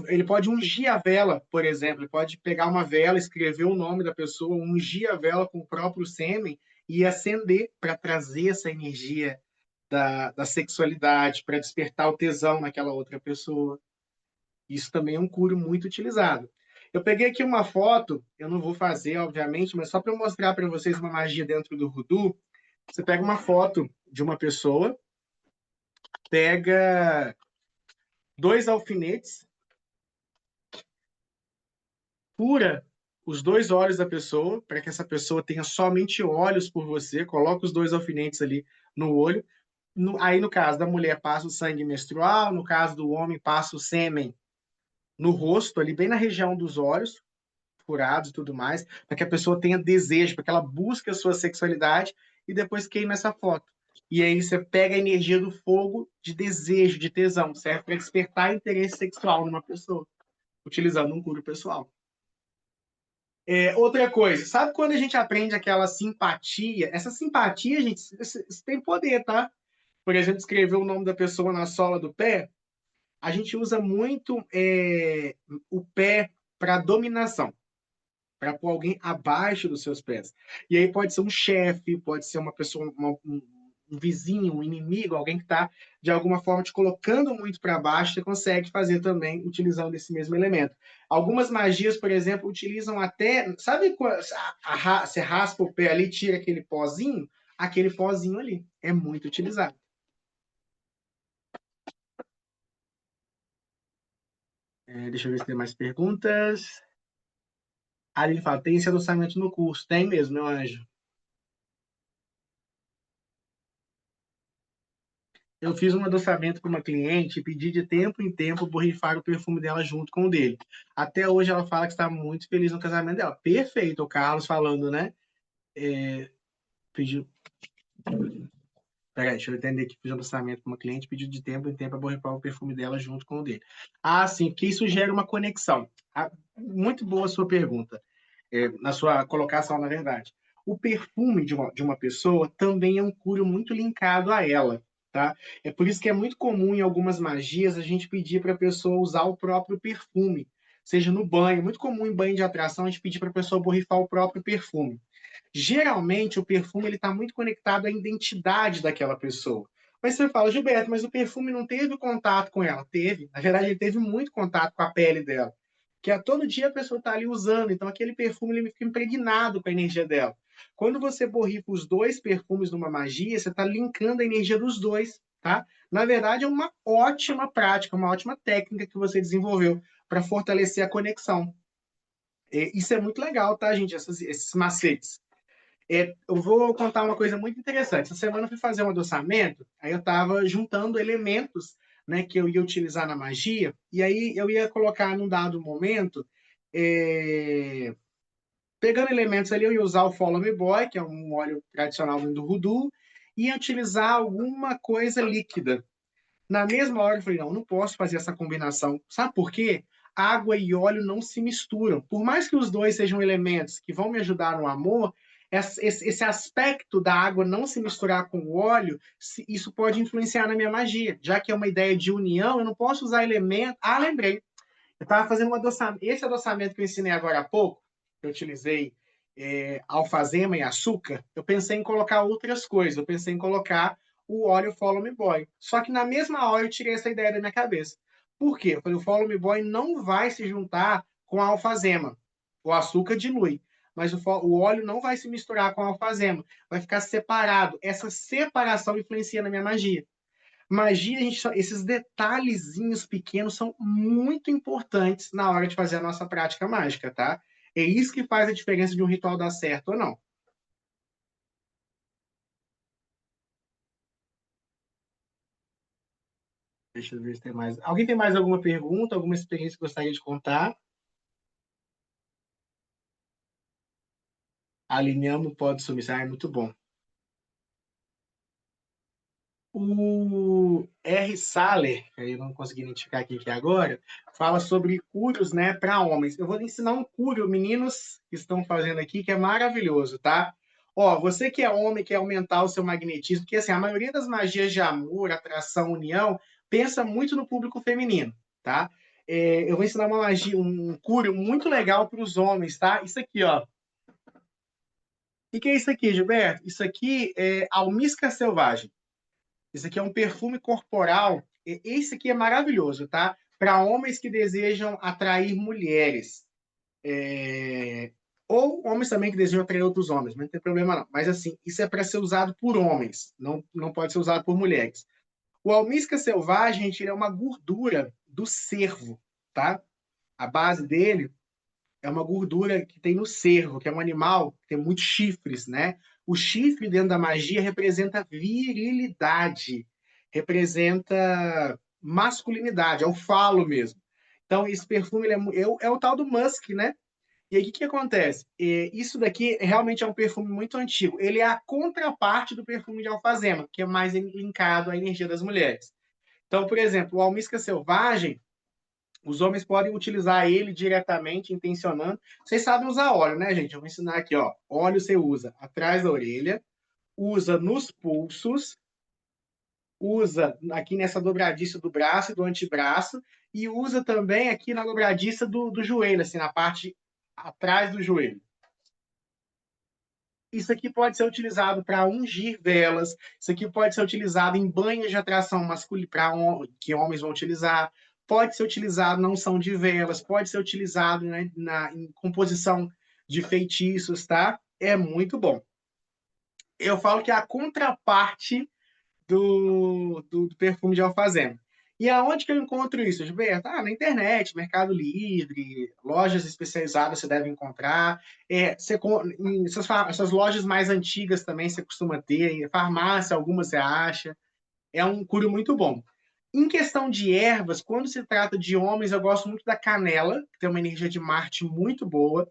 ele pode ungir a vela, por exemplo, ele pode pegar uma vela, escrever o nome da pessoa, ungir a vela com o próprio sêmen e acender para trazer essa energia da sexualidade, para despertar o tesão naquela outra pessoa. Isso também é um curo muito utilizado. Eu peguei aqui uma foto, eu não vou fazer, obviamente, mas só para eu mostrar para vocês uma magia dentro do voodoo. Você pega uma foto de uma pessoa, pega dois alfinetes, fura os dois olhos da pessoa, para que essa pessoa tenha somente olhos por você, coloca os dois alfinetes ali no olho. Aí, no caso da mulher, passa o sangue menstrual, no caso do homem, passa o sêmen no rosto, ali bem na região dos olhos, furados e tudo mais, para que a pessoa tenha desejo, para que ela busque a sua sexualidade e depois queime essa foto. E aí você pega a energia do fogo de desejo, de tesão, serve para despertar interesse sexual numa pessoa, utilizando um curo pessoal. Outra coisa, sabe quando a gente aprende aquela simpatia? Essa simpatia, gente, isso tem poder, tá? Por exemplo, escrever o nome da pessoa na sola do pé, a gente usa muito o pé para dominação, para pôr alguém abaixo dos seus pés. E aí pode ser um chefe, pode ser uma pessoa, um vizinho, um inimigo, alguém que está, de alguma forma, te colocando muito para baixo, você consegue fazer também utilizando esse mesmo elemento. Algumas magias, por exemplo, utilizam até. Sabe quando você raspa o pé ali, tira aquele pozinho? Aquele pozinho ali é muito utilizado. Deixa eu ver se tem mais perguntas. A Aline fala: tem esse adoçamento no curso? Tem mesmo, meu anjo. Eu fiz um adoçamento para uma cliente e pedi de tempo em tempo borrifar o perfume dela junto com o dele. Até hoje ela fala que está muito feliz no casamento dela. Perfeito, o Carlos falando, né? Pediu. Peraí, deixa eu entender que fiz um adoçamento para uma cliente, pediu de tempo em tempo para borrifar o perfume dela junto com o dele. Ah, sim, porque isso gera uma conexão. Muito boa a sua pergunta, na sua colocação, na verdade. O perfume de uma pessoa também é um curo muito linkado a ela, tá? É por isso que é muito comum em algumas magias a gente pedir para a pessoa usar o próprio perfume, seja no banho. É muito comum em banho de atração a gente pedir para a pessoa borrifar o próprio perfume. Geralmente, o perfume ele está muito conectado à identidade daquela pessoa. Mas você fala, Gilberto, mas o perfume não teve contato com ela? Teve. Na verdade, ele teve muito contato com a pele dela. Que a todo dia a pessoa está ali usando, então aquele perfume ele fica impregnado com a energia dela. Quando você borrifa os dois perfumes numa magia, você está linkando a energia dos dois, tá? Na verdade, é uma ótima prática, uma ótima técnica que você desenvolveu para fortalecer a conexão. Isso é muito legal, tá, gente? Esses macetes. Eu vou contar uma coisa muito interessante. Essa semana eu fui fazer um adoçamento, aí eu estava juntando elementos, né, que eu ia utilizar na magia, e aí eu ia colocar num dado momento, é, pegando elementos ali, eu ia usar o Follow Me Boy, que é um óleo tradicional do Voodoo, e ia utilizar alguma coisa líquida. Na mesma hora eu falei, não, não posso fazer essa combinação. Sabe por quê? Água e óleo não se misturam. Por mais que os dois sejam elementos que vão me ajudar no amor, esse aspecto da água não se misturar com o óleo, isso pode influenciar na minha magia. Já que é uma ideia de união, eu não posso usar elemento. Ah, lembrei. Eu estava fazendo um adoçamento. Esse adoçamento que eu ensinei agora há pouco, que eu utilizei alfazema e açúcar, eu pensei em colocar outras coisas. Eu pensei em colocar o óleo Follow Me Boy. Só que na mesma hora eu tirei essa ideia da minha cabeça. Por quê? Eu falei, o Follow Me Boy não vai se juntar com a alfazema. O açúcar dilui. Mas o óleo não vai se misturar com a alfazema. Vai ficar separado. Essa separação influencia na minha magia. Magia, esses detalhezinhos pequenos são muito importantes na hora de fazer a nossa prática mágica, tá? É isso que faz a diferença de um ritual dar certo ou não. Deixa eu ver se tem mais. Alguém tem mais alguma pergunta, alguma experiência que gostaria de contar? Alinhamos pode sumir. Ah, é muito bom. O R. Saller, que eu não consegui identificar quem que é agora, fala sobre cúrios, né, para homens. Eu vou ensinar um cúrio, meninos que estão fazendo aqui, que é maravilhoso, tá? Ó, você que é homem, quer aumentar o seu magnetismo, porque assim, a maioria das magias de amor, atração, união, pensa muito no público feminino, tá? Eu vou ensinar uma magia, um cúrio muito legal para os homens, tá? Isso aqui, ó. O que é isso aqui, Gilberto? Isso aqui é almíscar selvagem. Esse aqui é um perfume corporal. Esse aqui é maravilhoso, tá? Para homens que desejam atrair mulheres. Ou homens também que desejam atrair outros homens, mas não tem problema não. Mas assim, isso é para ser usado por homens, não pode ser usado por mulheres. O almíscar selvagem, gente, ele é uma gordura do cervo, tá? A base dele é uma gordura que tem no cervo, que é um animal que tem muitos chifres, né? O chifre dentro da magia representa virilidade, representa masculinidade, é o falo mesmo. Então, esse perfume é o tal do musk, né? E aí, o que acontece? Isso daqui realmente é um perfume muito antigo. Ele é a contraparte do perfume de alfazema, que é mais linkado à energia das mulheres. Então, por exemplo, o almíscar selvagem, os homens podem utilizar ele diretamente, intencionando. Vocês sabem usar óleo, né, gente? Eu vou ensinar aqui, ó. Óleo você usa atrás da orelha, usa nos pulsos, usa aqui nessa dobradiça do braço e do antebraço, e usa também aqui na dobradiça do joelho, assim, na parte atrás do joelho. Isso aqui pode ser utilizado para ungir velas, isso aqui pode ser utilizado em banhos de atração masculina, que homens vão utilizar, pode ser utilizado na unção de velas, pode ser utilizado, né, em composição de feitiços, tá? É muito bom. Eu falo que é a contraparte do perfume de alfazema. E aonde que eu encontro isso, Gilberto? Na internet, Mercado Livre, lojas especializadas você deve encontrar. Essas lojas mais antigas também você costuma ter. Farmácia, algumas você acha. É um curo muito bom. Em questão de ervas, quando se trata de homens, eu gosto muito da canela, que tem uma energia de Marte muito boa.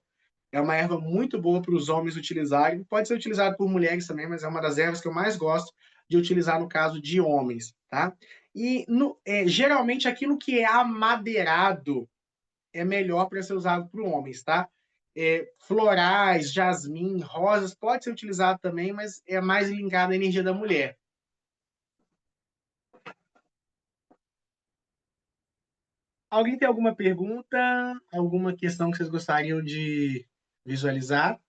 É uma erva muito boa para os homens utilizarem. Pode ser utilizado por mulheres também, mas é uma das ervas que eu mais gosto de utilizar no caso de homens, tá? E geralmente aquilo que é amadeirado é melhor para ser usado por homens, tá? Florais, jasmim, rosas, pode ser utilizado também, mas é mais ligado à energia da mulher. Alguém tem alguma pergunta? Alguma questão que vocês gostariam de visualizar?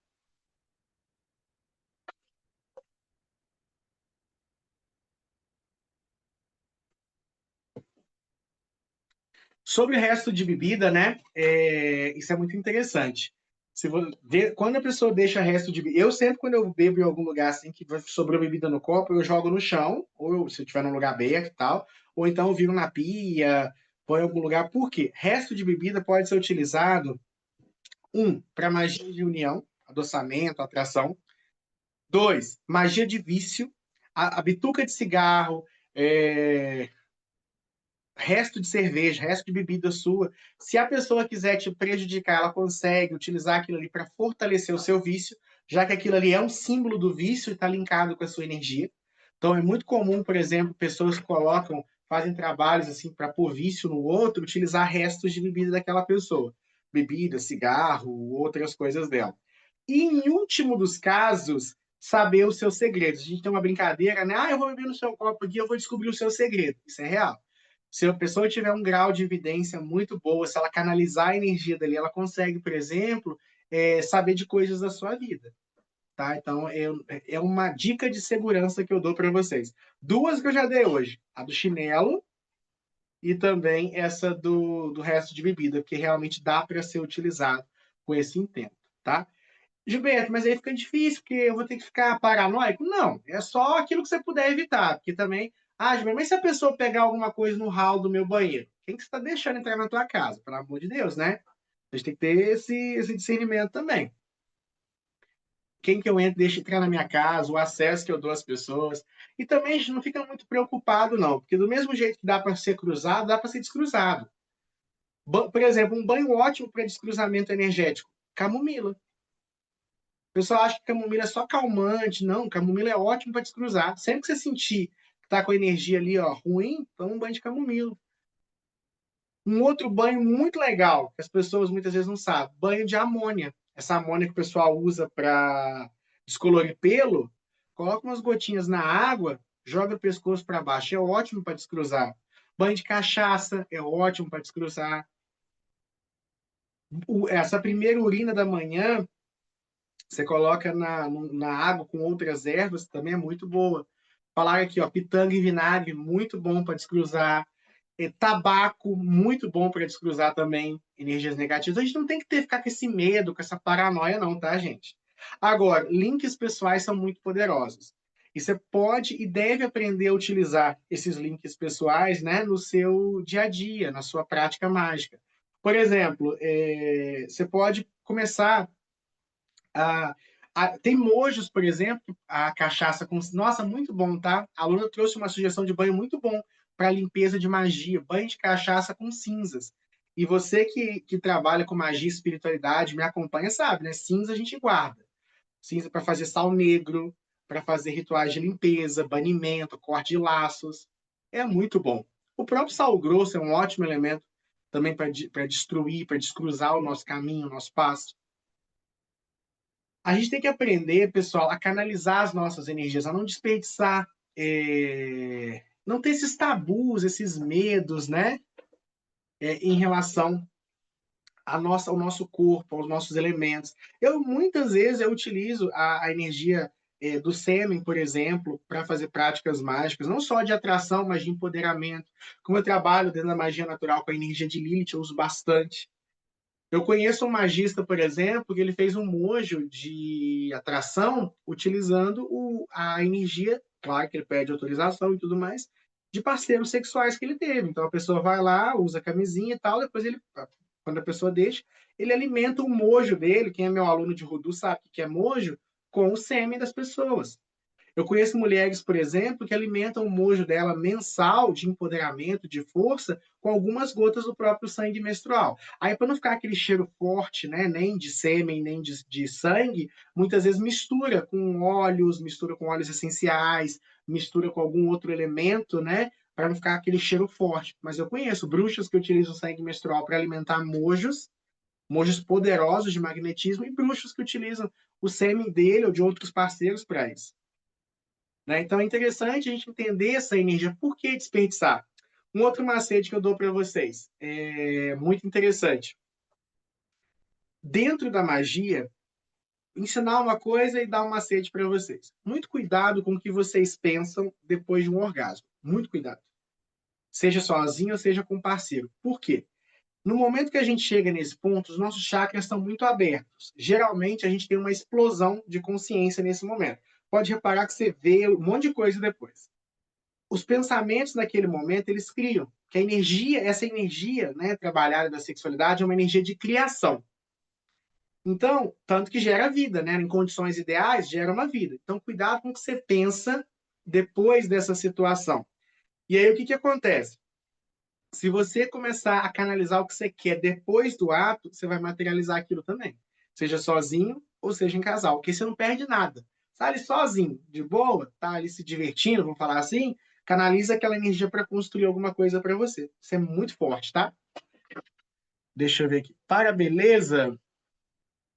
Sobre o resto de bebida, né? Isso é muito interessante. Quando a pessoa deixa resto de bebida. Eu sempre, quando eu bebo em algum lugar assim, que sobrou bebida no copo, eu jogo no chão, ou se eu estiver num lugar aberto e tal, ou então eu viro na pia, põe em algum lugar. Por quê? Resto de bebida pode ser utilizado, para magia de união, adoçamento, atração. Dois, magia de vício, a bituca de cigarro, é, resto de cerveja, resto de bebida sua. Se a pessoa quiser te prejudicar, ela consegue utilizar aquilo ali para fortalecer o seu vício, já que aquilo ali é um símbolo do vício e está linkado com a sua energia. Então é muito comum, por exemplo, pessoas que fazem trabalhos assim para pôr vício no outro, utilizar restos de bebida daquela pessoa. Bebida, cigarro, outras coisas dela. E em último dos casos, saber os seus segredos. A gente tem uma brincadeira, né? Eu vou beber no seu copo aqui, eu vou descobrir o seu segredo. Isso é real. Se a pessoa tiver um grau de evidência muito boa, se ela canalizar a energia dali, ela consegue, por exemplo, saber de coisas da sua vida. Tá? Então, é uma dica de segurança que eu dou para vocês. Duas que eu já dei hoje: a do chinelo e também essa do resto de bebida, porque realmente dá para ser utilizado com esse intento. Tá? Gilberto, mas aí fica difícil, porque eu vou ter que ficar paranoico? Não, é só aquilo que você puder evitar, porque também. Gilberto, mas se a pessoa pegar alguma coisa no hall do meu banheiro, quem que você está deixando entrar na tua casa? Pelo amor de Deus, né? A gente tem que ter esse discernimento também. Quem que eu entro, deixa entrar na minha casa, o acesso que eu dou às pessoas. E também a gente não fica muito preocupado, não, porque do mesmo jeito que dá para ser cruzado, dá para ser descruzado. Por exemplo, um banho ótimo para descruzamento energético: camomila. O pessoal acha que camomila é só calmante. Não, camomila é ótimo para descruzar. Sempre que você sentir que tá com a energia ali, ó, ruim, toma um banho de camomila. Um outro banho muito legal, que as pessoas muitas vezes não sabem: banho de amônia. Essa amônia que o pessoal usa para descolorir pelo, coloca umas gotinhas na água, joga o pescoço para baixo, é ótimo para descruzar. Banho de cachaça é ótimo para descruzar. Essa primeira urina da manhã, você coloca na água com outras ervas, também é muito boa. Falar aqui, ó, pitanga e vinagre, muito bom para descruzar. Tabaco, muito bom para descruzar também energias negativas, a gente não tem que ficar com esse medo, com essa paranoia não, tá, gente? Agora, links pessoais são muito poderosos. E você pode e deve aprender a utilizar esses links pessoais, né, no seu dia a dia, na sua prática mágica. Por exemplo, você pode começar a, tem mojos, por exemplo, a cachaça com. Nossa, muito bom, tá? A aluna trouxe uma sugestão de banho muito bom para limpeza de magia, banho de cachaça com cinzas. E você que trabalha com magia e espiritualidade, me acompanha, sabe, né? Cinza a gente guarda. Cinza para fazer sal negro, para fazer rituais de limpeza, banimento, corte de laços. É muito bom. O próprio sal grosso é um ótimo elemento também para destruir, para descruzar o nosso caminho, o nosso passo. A gente tem que aprender, pessoal, a canalizar as nossas energias, a não desperdiçar, não ter esses tabus, esses medos, né? Em relação ao nosso corpo, aos nossos elementos. Muitas vezes, eu utilizo a energia do sêmen, por exemplo, para fazer práticas mágicas, não só de atração, mas de empoderamento. Como eu trabalho dentro da magia natural com a energia de Lilith, eu uso bastante. Eu conheço um magista, por exemplo, que ele fez um mojo de atração utilizando a energia, claro que ele pede autorização e tudo mais, de parceiros sexuais que ele teve. Então a pessoa vai lá, usa a camisinha e tal, depois ele, quando a pessoa deixa, ele alimenta o mojo dele, quem é meu aluno de Rudu sabe o que é mojo, com o sêmen das pessoas. Eu conheço mulheres, por exemplo, que alimentam o mojo dela mensal de empoderamento, de força, com algumas gotas do próprio sangue menstrual. Aí, para não ficar aquele cheiro forte, né, nem de sêmen, nem de sangue, muitas vezes mistura com óleos essenciais, mistura com algum outro elemento, né, para não ficar aquele cheiro forte. Mas eu conheço bruxas que utilizam sangue menstrual para alimentar mojos, mojos poderosos de magnetismo, e bruxos que utilizam o sêmen dele ou de outros parceiros para isso. Né? Então é interessante a gente entender essa energia. Por que desperdiçar? Um outro macete que eu dou para vocês, é muito interessante. Dentro da magia, ensinar uma coisa e dar um macete para vocês. Muito cuidado com o que vocês pensam depois de um orgasmo. Muito cuidado. Seja sozinho ou seja com um parceiro. Por quê? No momento que a gente chega nesse ponto, os nossos chakras estão muito abertos. Geralmente, a gente tem uma explosão de consciência nesse momento. Pode reparar que você vê um monte de coisa depois. Os pensamentos naquele momento, eles criam. Que a energia, essa energia, né, trabalhada da sexualidade, é uma energia de criação. Então, tanto que gera vida, né? Em condições ideais, gera uma vida. Então, cuidado com o que você pensa depois dessa situação. E aí, o que acontece? Se você começar a canalizar o que você quer depois do ato, você vai materializar aquilo também. Seja sozinho ou seja em casal, porque você não perde nada. Está ali sozinho, de boa, tá ali se divertindo, vamos falar assim, canaliza aquela energia para construir alguma coisa para você. Isso é muito forte, tá? Deixa eu ver aqui. Para a beleza,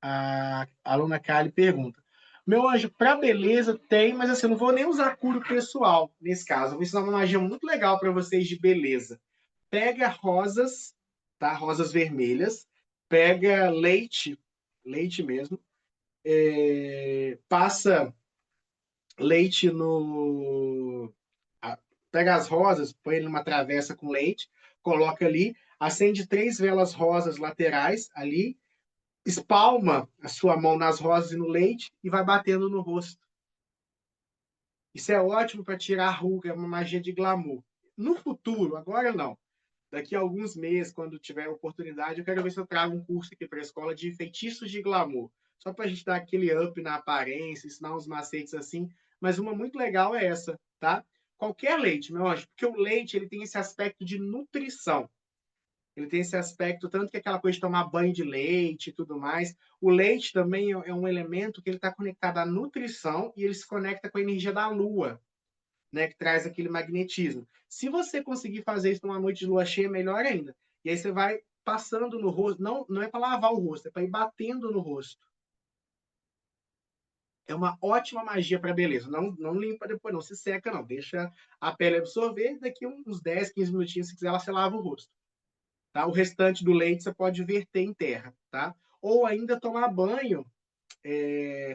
a aluna Kali pergunta. Meu anjo, para beleza tem, mas assim, eu não vou nem usar curo pessoal nesse caso. Eu vou ensinar uma magia muito legal para vocês de beleza. Pega rosas, tá? Rosas vermelhas, pega leite, leite mesmo, passa leite no. Pega as rosas, põe numa travessa com leite, coloca ali, acende 3 velas rosas laterais ali, espalma a sua mão nas rosas e no leite e vai batendo no rosto. Isso é ótimo para tirar a ruga, é uma magia de glamour. No futuro, agora não. Daqui a alguns meses, quando tiver oportunidade, eu quero ver se eu trago um curso aqui para a escola de feitiços de glamour. Só para a gente dar aquele up na aparência, ensinar uns macetes assim. Mas uma muito legal é essa, tá? Qualquer leite, meu anjo, porque o leite ele tem esse aspecto de nutrição. Ele tem esse aspecto, tanto que aquela coisa de tomar banho de leite e tudo mais. O leite também é um elemento que ele está conectado à nutrição e ele se conecta com a energia da lua, né, que traz aquele magnetismo. Se você conseguir fazer isso numa noite de lua cheia, melhor ainda. E aí você vai passando no rosto, não é para lavar o rosto, é para ir batendo no rosto. É uma ótima magia para beleza. Não limpa depois, não se seca, não. Deixa a pele absorver, daqui uns 10, 15 minutinhos, se quiser, ela se lava o rosto. Tá? O restante do leite você pode verter em terra. Tá? Ou ainda tomar banho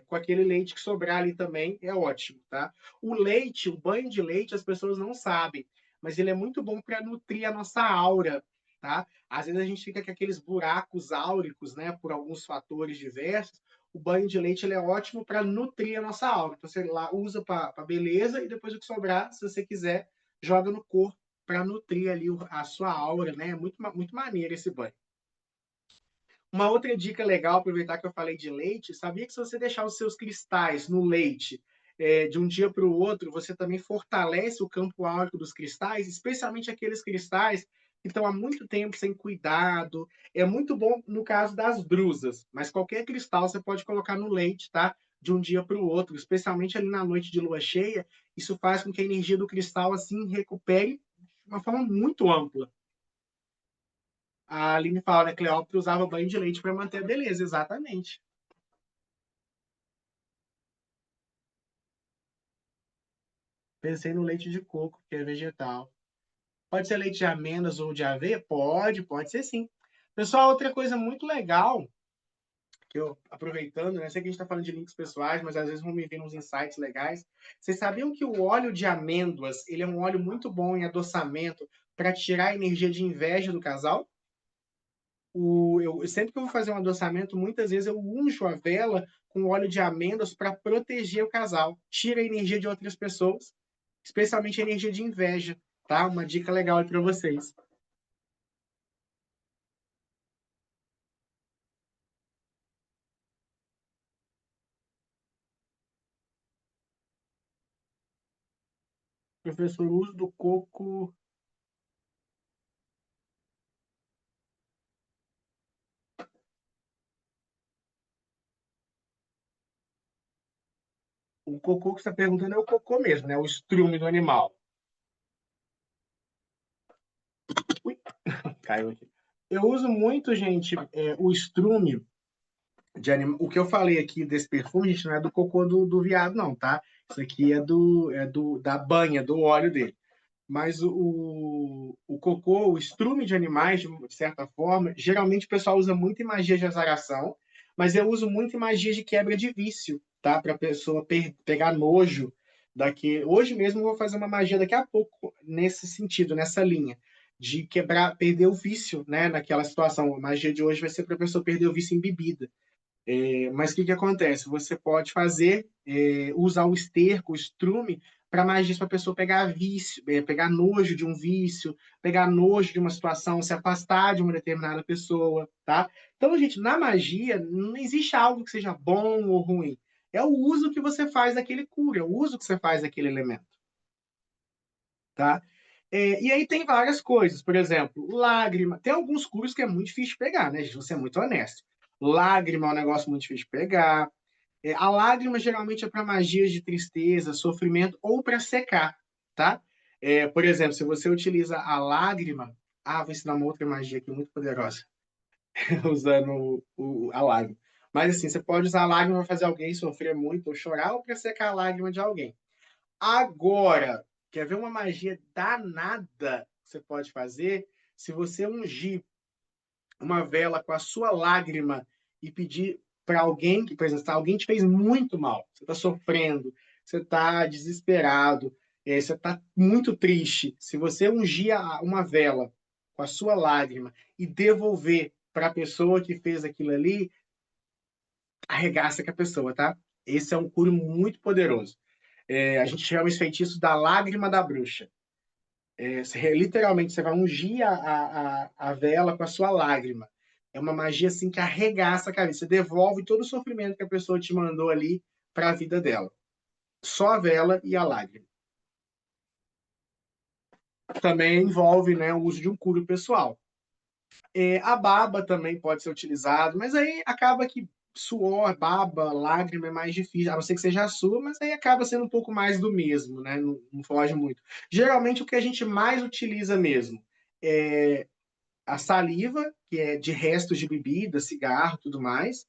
com aquele leite que sobrar ali também, é ótimo, tá? O leite, o banho de leite, as pessoas não sabem, mas ele é muito bom para nutrir a nossa aura. tá? Às vezes a gente fica com aqueles buracos áuricos, né, por alguns fatores diversos. O banho de leite ele é ótimo para nutrir a nossa aura. Então você lá usa para beleza e depois o que sobrar, se você quiser, joga no corpo para nutrir ali a sua aura, né? É muito maneiro esse banho. Uma outra dica legal, aproveitar que eu falei de leite, sabia que se você deixar os seus cristais no leite de um dia para o outro, você também fortalece o campo áurico dos cristais, especialmente aqueles cristais que estão há muito tempo sem cuidado. É muito bom no caso das brusas, mas qualquer cristal você pode colocar no leite, tá? De um dia para o outro, especialmente ali na noite de lua cheia, isso faz com que a energia do cristal assim recupere de uma forma muito ampla. A Aline fala, né? Cleópatra usava banho de leite para manter a beleza, exatamente. Pensei no leite de coco, que é vegetal. Pode ser leite de amêndoas ou de aveia? Pode ser sim. Pessoal, outra coisa muito legal, que eu, aproveitando, né? Sei que a gente está falando de links pessoais, mas às vezes vão me vir uns insights legais. Vocês sabiam que o óleo de amêndoas, ele é um óleo muito bom em adoçamento para tirar a energia de inveja do casal? Sempre que eu vou fazer um adoçamento, muitas vezes eu unjo a vela com óleo de amêndoas para proteger o casal. Tira a energia de outras pessoas, especialmente a energia de inveja, tá? Uma dica legal aí para vocês. Professor, o uso do coco. O cocô que você está perguntando é o cocô mesmo, né? O estrume do animal. Ui, caiu aqui. Eu uso muito, gente, o estrume de animal. O que eu falei aqui desse perfume, gente, não é do cocô do viado, não, tá? Isso aqui da banha, do óleo dele. Mas o cocô, o estrume de animais, de certa forma, geralmente o pessoal usa muito em magia de azaração, mas eu uso muito em magia de quebra de vício, tá? Para a pessoa pegar nojo daqui. Hoje mesmo eu vou fazer uma magia daqui a pouco nesse sentido, nessa linha de quebrar, perder o vício, né? Naquela situação. A magia de hoje vai ser para a pessoa perder o vício em bebida. Mas o que acontece? Você pode fazer, usar o esterco, o estrume, para mais disso, para a pessoa pegar vício, pegar nojo de um vício, pegar nojo de uma situação, se afastar de uma determinada pessoa, tá? Então, gente, na magia não existe algo que seja bom ou ruim. É o uso que você faz daquele cura, é o uso que você faz daquele elemento, tá? E aí tem várias coisas, por exemplo, lágrima. Tem alguns curos que é muito difícil de pegar, né, gente? Vou ser muito honesto. Lágrima é um negócio muito difícil de pegar. A lágrima geralmente é para magias de tristeza, sofrimento ou para secar, tá? Por exemplo, se você utiliza a lágrima, vou ensinar uma outra magia aqui muito poderosa, usando a lágrima. Mas assim, você pode usar a lágrima para fazer alguém sofrer muito ou chorar ou para secar a lágrima de alguém. Agora, quer ver uma magia danada que você pode fazer? Se você ungir uma vela com a sua lágrima e pedir para alguém que, por exemplo, alguém te fez muito mal, você está sofrendo, você está desesperado, você está muito triste. Se você ungir uma vela com a sua lágrima e devolver para a pessoa que fez aquilo ali, arregaça com a pessoa, tá? Esse é um curo muito poderoso. A gente chama esse feitiço da lágrima da bruxa. Literalmente, você vai ungir a vela com a sua lágrima. É uma magia assim que arregaça a cabeça. Você devolve todo o sofrimento que a pessoa te mandou ali para a vida dela. Só a vela e a lágrima. Também envolve, né, o uso de um curo pessoal. A baba também pode ser utilizado, mas aí acaba que suor, baba, lágrima é mais difícil, a não ser que seja a sua, mas aí acaba sendo um pouco mais do mesmo, né? Não foge muito. Geralmente o que a gente mais utiliza mesmo é a saliva, que é de restos de bebida, cigarro, tudo mais,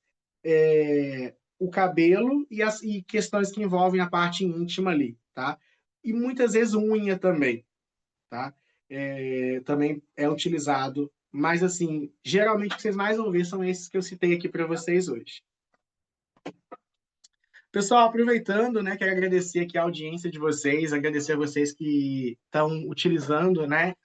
o cabelo e questões que envolvem a parte íntima ali, tá? E muitas vezes unha também, tá? Também é utilizado, mas assim, geralmente o que vocês mais vão ver são esses que eu citei aqui para vocês hoje. Pessoal, aproveitando, né, quero agradecer aqui a audiência de vocês, agradecer a vocês que estão utilizando, né,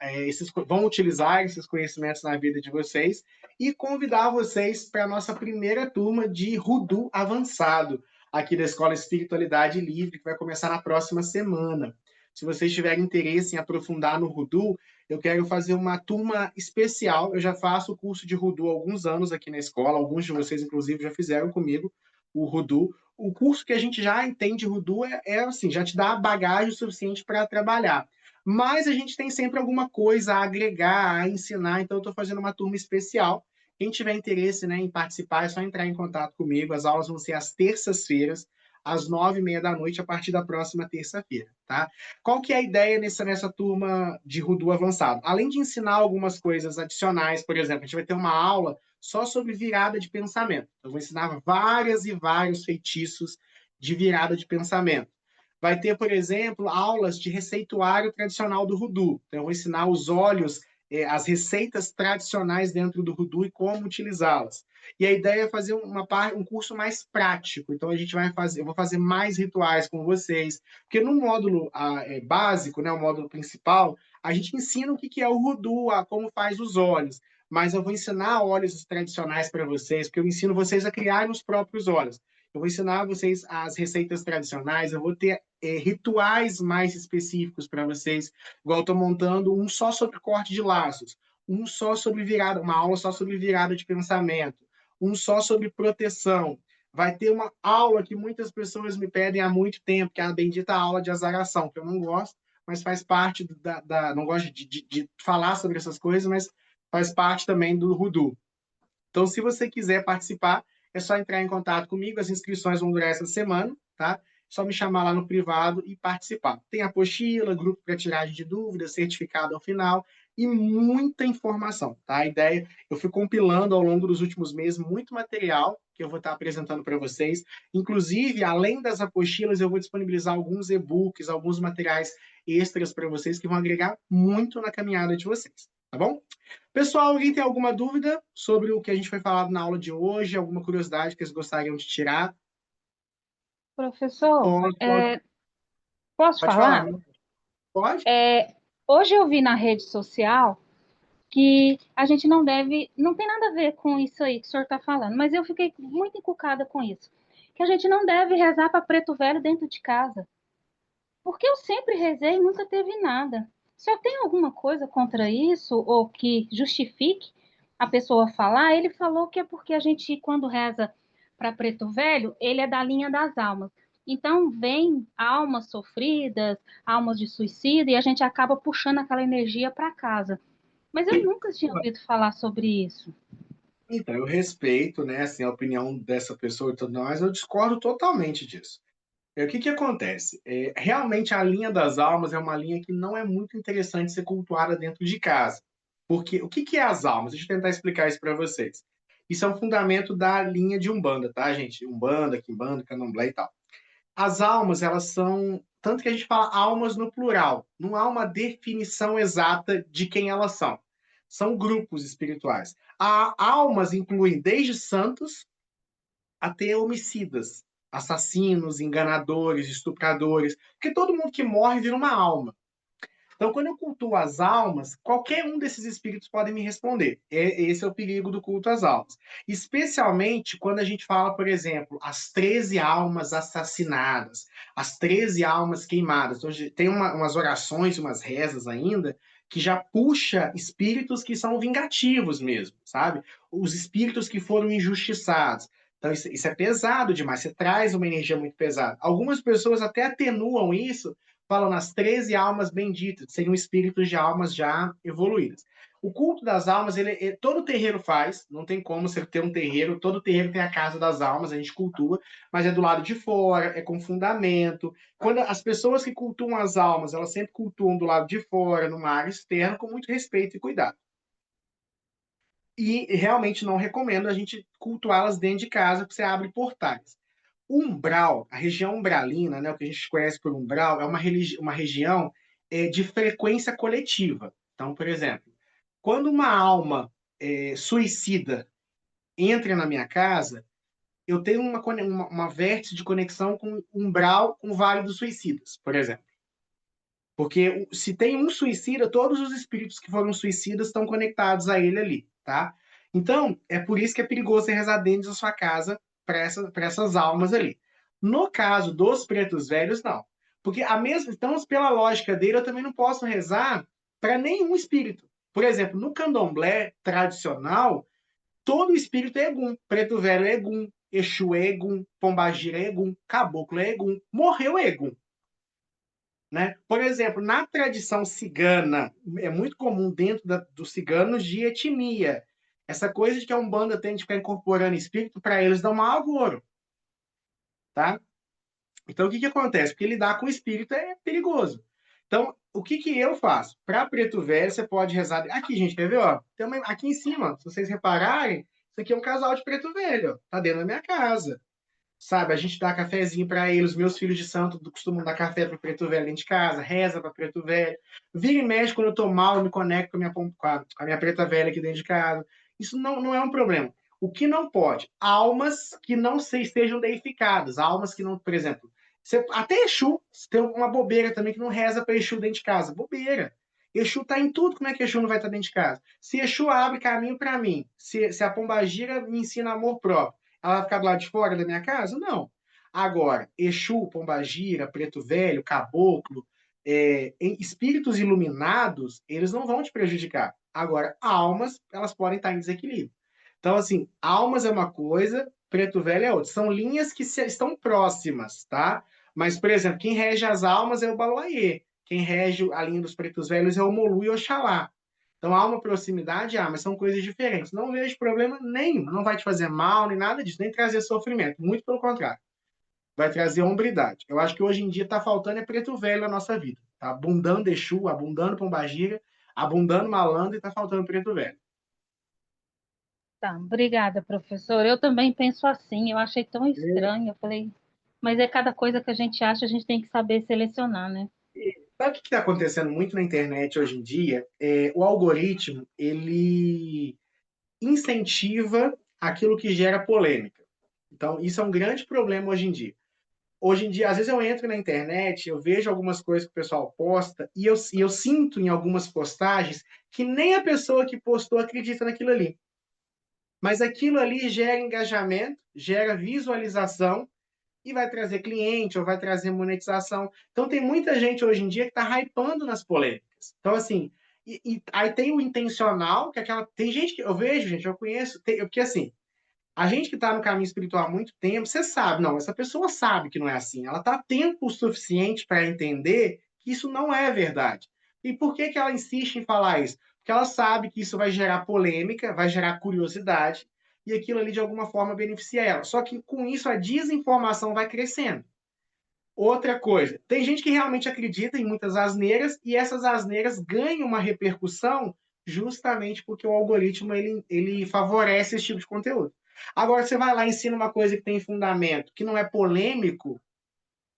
vão utilizar esses conhecimentos na vida de vocês e convidar vocês para a nossa primeira turma de Rudu avançado aqui da Escola Espiritualidade Livre, que vai começar na próxima semana. Se vocês tiverem interesse em aprofundar no Rudu, eu quero fazer uma turma especial. Eu já faço o curso de Rudu há alguns anos aqui na escola, alguns de vocês, inclusive, já fizeram comigo o Rudu. O curso que a gente já entende Rudu assim, já te dá bagagem suficiente para trabalhar. Mas a gente tem sempre alguma coisa a agregar, a ensinar, então eu estou fazendo uma turma especial. Quem tiver interesse, né, em participar, é só entrar em contato comigo. As aulas vão ser às terças-feiras, às 9h30 da noite, a partir da próxima terça-feira, tá? Qual que é a ideia nessa turma de Rudu avançado? Além de ensinar algumas coisas adicionais, por exemplo, a gente vai ter uma aula só sobre virada de pensamento. Eu vou ensinar várias e vários feitiços de virada de pensamento. Vai ter, por exemplo, aulas de receituário tradicional do Rudu. Então, eu vou ensinar os óleos, as receitas tradicionais dentro do Rudu e como utilizá-las. E a ideia é fazer um curso mais prático. Então, eu vou fazer mais rituais com vocês, porque no módulo básico, né, o módulo principal, a gente ensina o que é o Rudu, como faz os óleos, mas eu vou ensinar óleos tradicionais para vocês, porque eu ensino vocês a criarem os próprios óleos. Eu vou ensinar vocês as receitas tradicionais, eu vou ter rituais mais específicos para vocês, igual eu estou montando um só sobre corte de laços, um só sobre virada, uma aula só sobre virada de pensamento, um só sobre proteção. Vai ter uma aula que muitas pessoas me pedem há muito tempo, que é a bendita aula de azaração, que eu não gosto, mas faz parte não gosto de falar sobre essas coisas, mas faz parte também do Rudu. Então, se você quiser participar, é só entrar em contato comigo. As inscrições vão durar essa semana, tá? É só me chamar lá no privado e participar. Tem apostila, grupo para tiragem de dúvidas, certificado ao final e muita informação, tá? A ideia, eu fui compilando ao longo dos últimos meses muito material que eu vou estar apresentando para vocês. Inclusive, além das apostilas, eu vou disponibilizar alguns e-books, alguns materiais extras para vocês que vão agregar muito na caminhada de vocês, tá bom? Pessoal, alguém tem alguma dúvida sobre o que a gente foi falado na aula de hoje? Alguma curiosidade que eles gostariam de tirar? Professor, Pode, posso pode falar, falar? não? Pode? Hoje eu vi na rede social que a gente não deve, não tem nada a ver com isso aí que o senhor está falando, mas eu fiquei muito encucada com isso, que a gente não deve rezar para preto velho dentro de casa, porque eu sempre rezei e nunca teve nada. O senhor tem alguma coisa contra isso ou que justifique a pessoa falar? Ele falou que é porque a gente, quando reza para preto velho, ele é da linha das almas. Então, vem almas sofridas, almas de suicídio, e a gente acaba puxando aquela energia para casa. Mas eu nunca tinha ouvido falar sobre isso. Então, eu respeito, né, assim, a opinião dessa pessoa e tudo mais, eu discordo totalmente disso. O que que acontece? Realmente a linha das almas é uma linha que não é muito interessante ser cultuada dentro de casa. Porque o que que é as almas? Deixa eu tentar explicar isso para vocês. Isso é um fundamento da linha de Umbanda, tá, gente? Umbanda, Quimbanda, Candomblé e tal. As almas, elas são. Tanto que a gente fala almas no plural. Não há uma definição exata de quem elas são. São grupos espirituais. Almas incluem desde santos até homicidas, assassinos, enganadores, estupradores. Porque todo mundo que morre vira uma alma. Então, quando eu cultuo as almas, qualquer um desses espíritos pode me responder. Esse é o perigo do culto às almas. Especialmente quando a gente fala, por exemplo, as 13 almas assassinadas, as 13 almas queimadas. Então, tem umas orações, umas rezas ainda, que já puxa espíritos que são vingativos mesmo, sabe? Os espíritos que foram injustiçados. Então, isso é pesado demais, você traz uma energia muito pesada. Algumas pessoas até atenuam isso, falam nas 13 almas benditas, que seriam espíritos de almas já evoluídas. O culto das almas, todo terreiro faz, não tem como você ter um terreiro, todo terreiro tem a casa das almas, a gente cultua, mas é do lado de fora, é com fundamento. Quando as pessoas que cultuam as almas, elas sempre cultuam do lado de fora, numa área externa, com muito respeito e cuidado. E realmente não recomendo a gente cultuá-las dentro de casa, porque você abre portais. O umbral, a região umbralina, né, o que a gente conhece por umbral, é uma região de frequência coletiva. Então, por exemplo, quando uma alma suicida entra na minha casa, eu tenho uma vértice de conexão com umbral, com o Vale dos Suicidas, por exemplo. Porque se tem um suicida, todos os espíritos que foram suicidas estão conectados a ele ali, tá? Então, é por isso que é perigoso você rezar dentro da sua casa para essas almas ali. No caso dos pretos velhos, não. Porque a mesma, então, pela lógica dele, eu também não posso rezar para nenhum espírito. Por exemplo, no candomblé tradicional, todo espírito é Egum. Preto velho é Egum, Exu é Egum, Pombagira é Egum, Caboclo é Egum, morreu é Egum. Né? Por exemplo, na tradição cigana, é muito comum dentro dos ciganos de etnia. Essa coisa de que a Umbanda tem de ficar incorporando espírito, para eles dá um mau agouro. Tá? Então, o que acontece? Porque lidar com o espírito é perigoso. Então, o que eu faço? Para preto velho, você pode rezar. Aqui, gente, quer ver? Ó? Aqui em cima, se vocês repararem, isso aqui é um casal de preto velho. Ó. Tá dentro da minha casa. Sabe, a gente dá cafezinho para eles, meus filhos de santo costumam dar café para Preto Velho dentro de casa, reza para Preto Velho. Vira e mexe, quando eu tô mal, eu me conecto com a minha Preta Velha aqui dentro de casa. Isso não é um problema. O que não pode? Almas que não estejam deificadas, almas que não, por exemplo, até Exu, tem uma bobeira também que não reza para Exu dentro de casa. Bobeira. Exu tá em tudo, como é que Exu não vai estar dentro de casa? Se Exu abre caminho para mim, se a Pombagira me ensina amor próprio, ela vai ficar do lado de fora da minha casa? Não. Agora, Exu, Pombagira, Preto Velho, Caboclo, espíritos iluminados, eles não vão te prejudicar. Agora, almas, elas podem estar em desequilíbrio. Então, assim, almas é uma coisa, Preto Velho é outra. São linhas que estão próximas, tá? Mas, por exemplo, quem rege as almas é o Baloaiê. Quem rege a linha dos Pretos Velhos é o Molu e Oxalá. Então há uma proximidade, mas são coisas diferentes. Não vejo problema nenhum. Não vai te fazer mal, nem nada disso, nem trazer sofrimento. Muito pelo contrário. Vai trazer hombridade. Eu acho que hoje em dia está faltando preto velho na nossa vida. Está abundando Exu, abundando Pombagira, abundando malandro e está faltando preto velho. Tá, obrigada, professor. Eu também penso assim, eu achei tão estranho. Eu falei, mas é cada coisa que a gente acha, a gente tem que saber selecionar, né? Sabe o que está acontecendo muito na internet hoje em dia? O algoritmo, ele incentiva aquilo que gera polêmica. Então, isso é um grande problema hoje em dia, às vezes eu entro na internet, eu vejo algumas coisas que o pessoal posta e eu sinto em algumas postagens que nem a pessoa que postou acredita naquilo ali. Mas aquilo ali gera engajamento, gera visualização e vai trazer cliente ou vai trazer monetização. Então tem muita gente hoje em dia que está hypando nas polêmicas. Então, assim, aí tem o intencional, que é aquela. Tem gente que eu vejo, gente, eu conheço, porque assim, a gente que está no caminho espiritual há muito tempo, você sabe, não, essa pessoa sabe que não é assim. Ela está tempo suficiente para entender que isso não é verdade. E por que ela insiste em falar isso? Porque ela sabe que isso vai gerar polêmica, vai gerar curiosidade, e aquilo ali de alguma forma beneficia ela. Só que com isso a desinformação vai crescendo. Outra coisa, tem gente que realmente acredita em muitas asneiras e essas asneiras ganham uma repercussão justamente porque o algoritmo ele favorece esse tipo de conteúdo. Agora, você vai lá e ensina uma coisa que tem fundamento, que não é polêmico,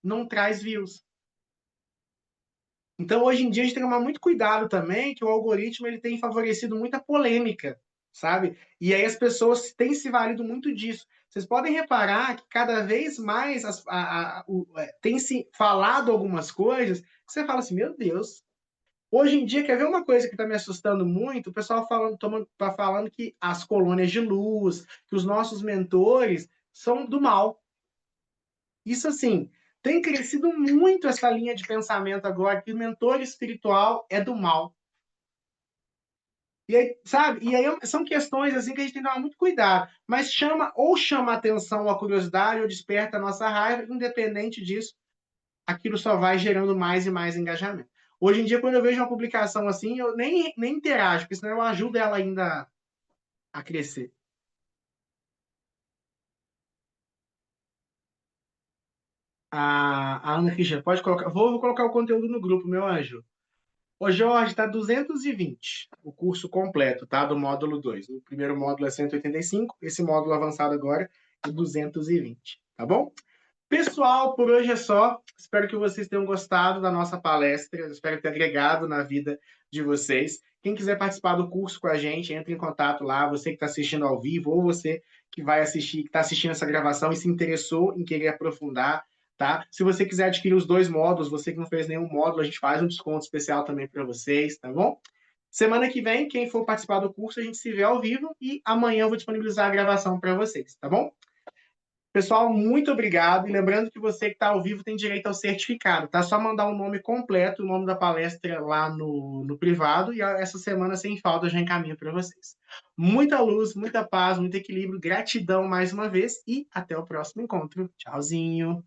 não traz views. Então, hoje em dia, a gente tem que tomar muito cuidado também, que o algoritmo ele tem favorecido muita polêmica, sabe? E aí as pessoas têm se valido muito disso. Vocês podem reparar que cada vez mais tem se falado algumas coisas que você fala assim, meu Deus. Hoje em dia, quer ver uma coisa que está me assustando muito? O pessoal tá falando que as colônias de luz, que os nossos mentores são do mal. Isso, assim, tem crescido muito essa linha de pensamento agora, que o mentor espiritual é do mal. E aí, sabe? E aí são questões assim que a gente tem que tomar muito cuidado. Mas chama a atenção a curiosidade ou desperta a nossa raiva, independente disso, aquilo só vai gerando mais e mais engajamento. Hoje em dia, quando eu vejo uma publicação assim, eu nem interajo, porque senão eu ajudo ela ainda a crescer. A Ana Cristina, pode colocar. Vou colocar o conteúdo no grupo, meu anjo. Ô, Jorge, está 220 o curso completo, tá? Do módulo 2. O primeiro módulo é 185, esse módulo avançado agora é 220, tá bom? Pessoal, por hoje é só. Espero que vocês tenham gostado da nossa palestra. Espero ter agregado na vida de vocês. Quem quiser participar do curso com a gente, entre em contato lá. Você que está assistindo ao vivo ou você que vai assistir, que está assistindo essa gravação e se interessou em querer aprofundar, tá? Se você quiser adquirir os 2 módulos, você que não fez nenhum módulo, a gente faz um desconto especial também para vocês, tá bom? Semana que vem, quem for participar do curso, a gente se vê ao vivo e amanhã eu vou disponibilizar a gravação para vocês, tá bom? Pessoal, muito obrigado. E lembrando que você que está ao vivo tem direito ao certificado, tá? Só mandar o nome completo, o nome da palestra lá no privado, e essa semana, sem falta, eu já encaminho para vocês. Muita luz, muita paz, muito equilíbrio, gratidão mais uma vez e até o próximo encontro. Tchauzinho.